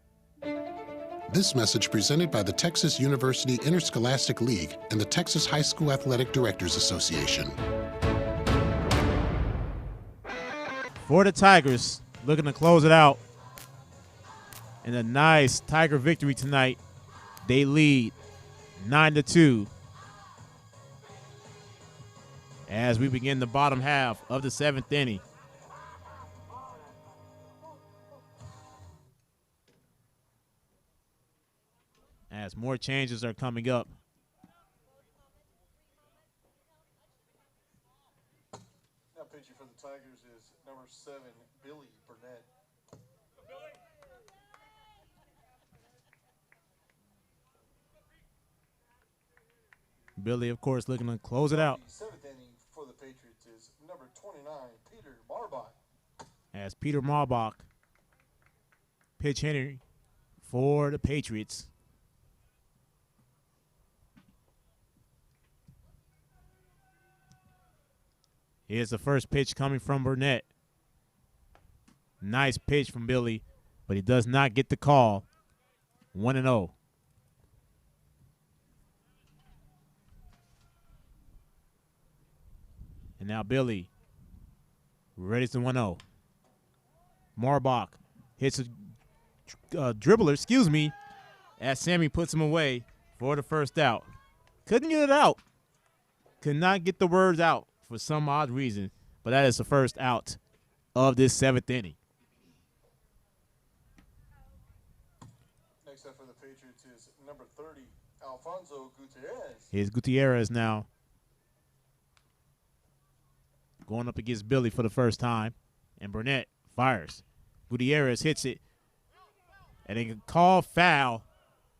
This message presented by the Texas University Interscholastic League and the Texas High School Athletic Directors Association. For the Tigers, looking to close it out. And a nice Tiger victory tonight. They lead 9-2 as we begin the bottom half of the 7th inning. As more changes are coming up. Now pitching for the Tigers is number 7, Billy Burnett. Billy, of course, looking to close it out. The 7th inning for the Patriots is number 29, Peter Marbach. As Peter Marbach pitch hitting for the Patriots. Here's the first pitch coming from Burnett. Nice pitch from Billy. but he does not get the call. 1-0. And now Billy ready to 1-0. Marbach hits a dribbler, as Sammy puts him away for the first out. Couldn't get it out. Could not get the words out for some odd reason, but that is the first out of this 7th inning. Next up for the Patriots is number 30, Alfonso Gutierrez. Here's Gutierrez now going up against Billy for the first time, and Burnett fires. Gutierrez hits it, and they can call foul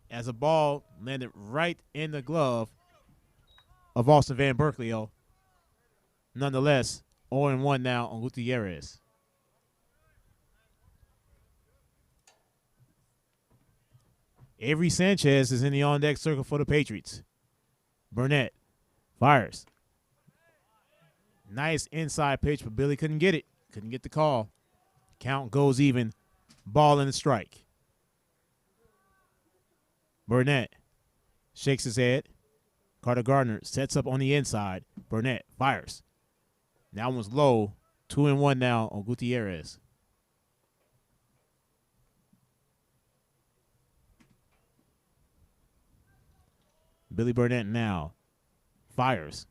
as a ball landed right in the glove of Austin Van Berkeley. Nonetheless, 0-1 now on Gutierrez. Avery Sanchez is in the on-deck circle for the Patriots. Burnett fires. Nice inside pitch, but Billy couldn't get it. Couldn't get the call. Count goes even. Ball and a strike. Burnett shakes his head. Carter Gardner sets up on the inside. Burnett fires. That one's low. 2-1 now on Gutierrez. Billy Burnett now fires.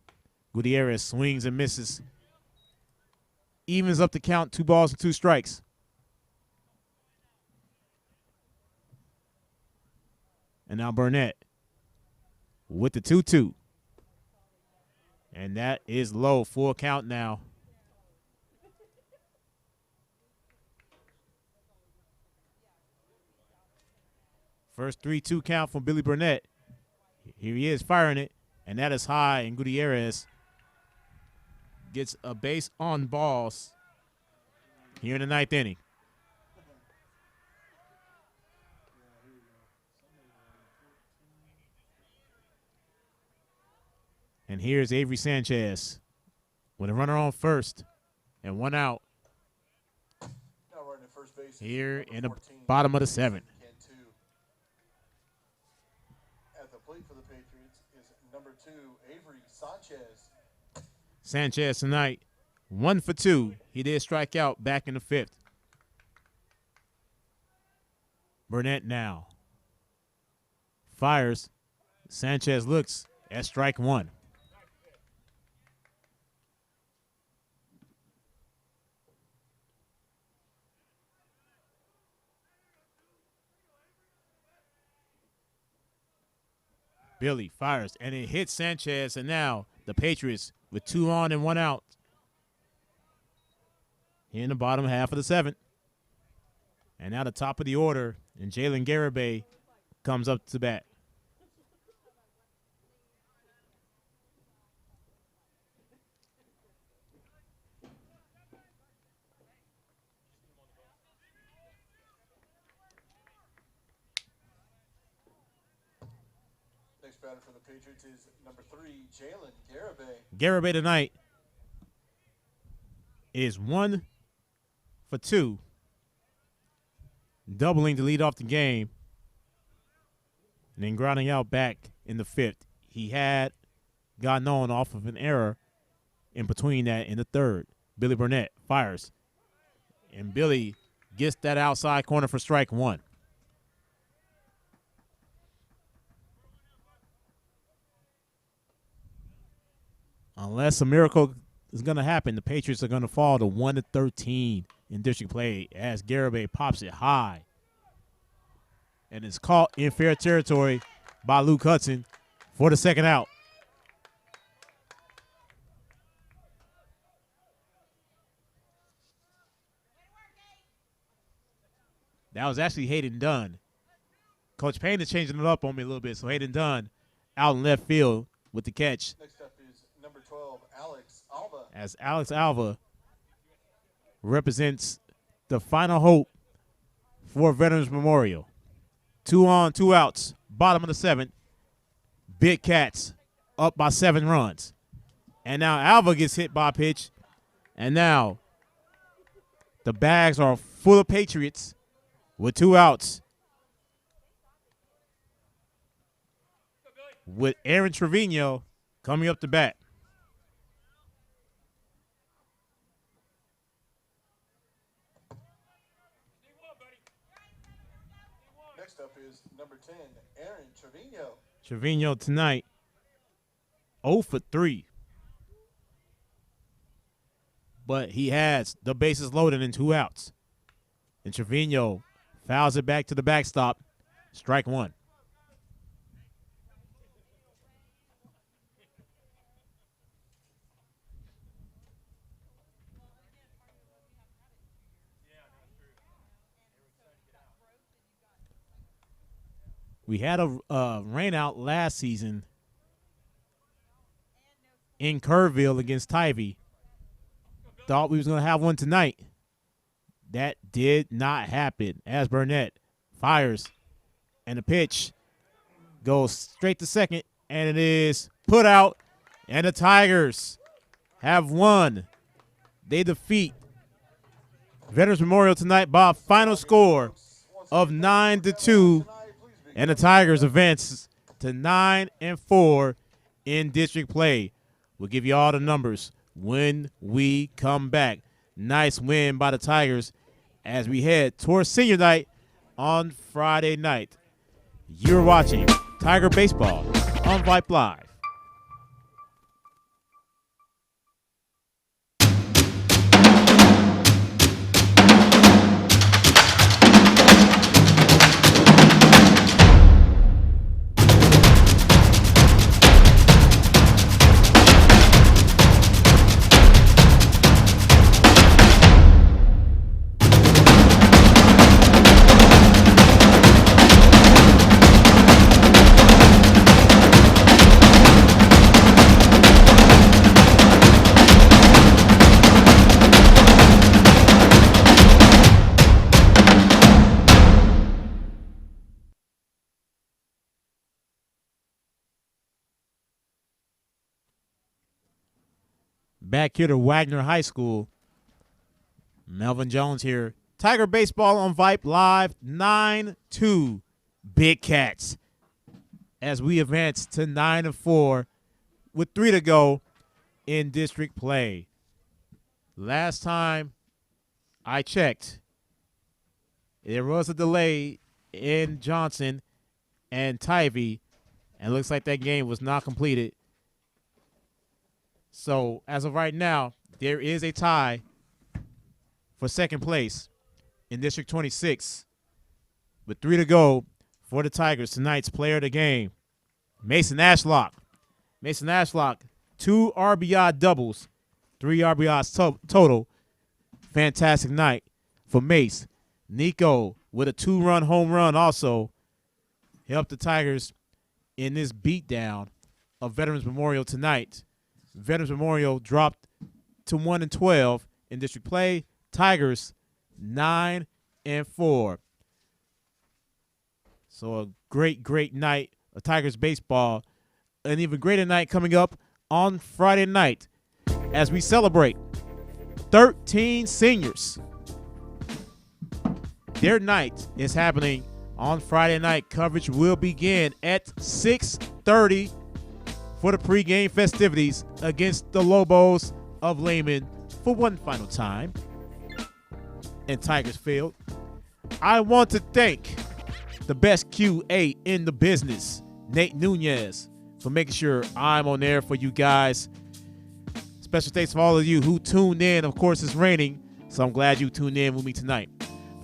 Gutierrez swings and misses. Evens up the count, 2 balls and 2 strikes. And now Burnett with the 2-2. And that is low, full count now. First 3-2 count from Billy Burnett. Here he is firing it, and that is high, and Gutierrez gets a base on balls here in the 9th inning. And here's Avery Sanchez with a runner on first and 1 out Now running at first base. here in the 14, bottom of the 7th. At the plate for the Patriots is number 2, Avery Sanchez. Sanchez tonight, 1 for 2. He did strike out back in the 5th. Burnett now fires. Sanchez looks at strike 1. Billy fires, and it hits Sanchez, and now the Patriots with 2 on and 1 out here in the bottom half of the 7th. And now the top of the order, and Jalen Garibay comes up to bat. Next batter for the Patriots is number 3, Jalen Garibay. Garibay tonight is 1 for 2, doubling to lead off the game, and then grounding out back in the 5th. He had gotten on off of an error in between that in the 3rd. Billy Burnett fires, and Billy gets that outside corner for strike 1. Unless a miracle is going to happen, the Patriots are going to fall to 1-13 in district play as Garibay pops it high. And is caught in fair territory by Luke Hudson for the 2nd out. That was actually Hayden Dunn. Coach Payne is changing it up on me a little bit, so Hayden Dunn out in left field with the catch. Next up is number 12, Alex Alva. As Alex Alva represents the final hope for Veterans Memorial. 2 on, 2 outs, bottom of the 7th. Big Cats up by 7 runs. And now Alva gets hit by a pitch. And now the bags are full of Patriots with 2 outs. With Aaron Trevino coming up to bat. Next up is number 10, Aaron Trevino. Trevino tonight 0 for 3. But he has the bases loaded and 2 outs. And Trevino fouls it back to the backstop. Strike 1. We had a rain out last season in Kerrville against Tivy. Thought we was going to have one tonight. That did not happen as Burnett fires and the pitch goes straight to second, and it is put out, and the Tigers have won. They defeat Veterans Memorial tonight by a final score of 9-2. And the Tigers advance to 9-4 in district play. We'll give you all the numbers when we come back. Nice win by the Tigers as we head towards senior night on Friday night. You're watching Tiger Baseball on Vype Live. Back here to Wagner High School. Melvin Jones here. Tiger Baseball on Vype Live. 9-2 Big Cats as we advance to 9-4 with 3 to go in district play. Last time I checked, there was a delay in Johnson and Tivy, and it looks like that game was not completed. So, as of right now, there is a tie for second place in District 26 with 3 to go for the Tigers. Tonight's player of the game, Mason Ashlock. Mason Ashlock, 2 RBI doubles, 3 RBIs total. Fantastic night for Mace. Nico with a 2-run home run also helped the Tigers in this beatdown of Veterans Memorial tonight. Veterans Memorial dropped to 1-12 in district play. Tigers 9-4. So a great night of Tigers baseball. An even greater night coming up on Friday night as we celebrate 13 seniors. Their night is happening on Friday night. Coverage will begin at 6:30 for the pregame festivities against the Lobos of Lehman for one final time in Tigers Field. I want to thank the best QA in the business, Nate Nunez, for making sure I'm on there for you guys. Special thanks for all of you who tuned in. Of course, it's raining, so I'm glad you tuned in with me tonight.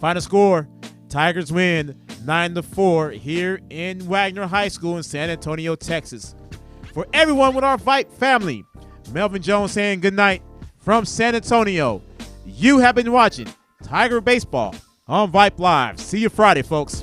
Final score, Tigers win 9-4 here in Wagner High School in San Antonio, Texas. For everyone with our Vype family, Melvin Jones saying good night from San Antonio. You have been watching Tiger Baseball on Vype Live. See you Friday, folks.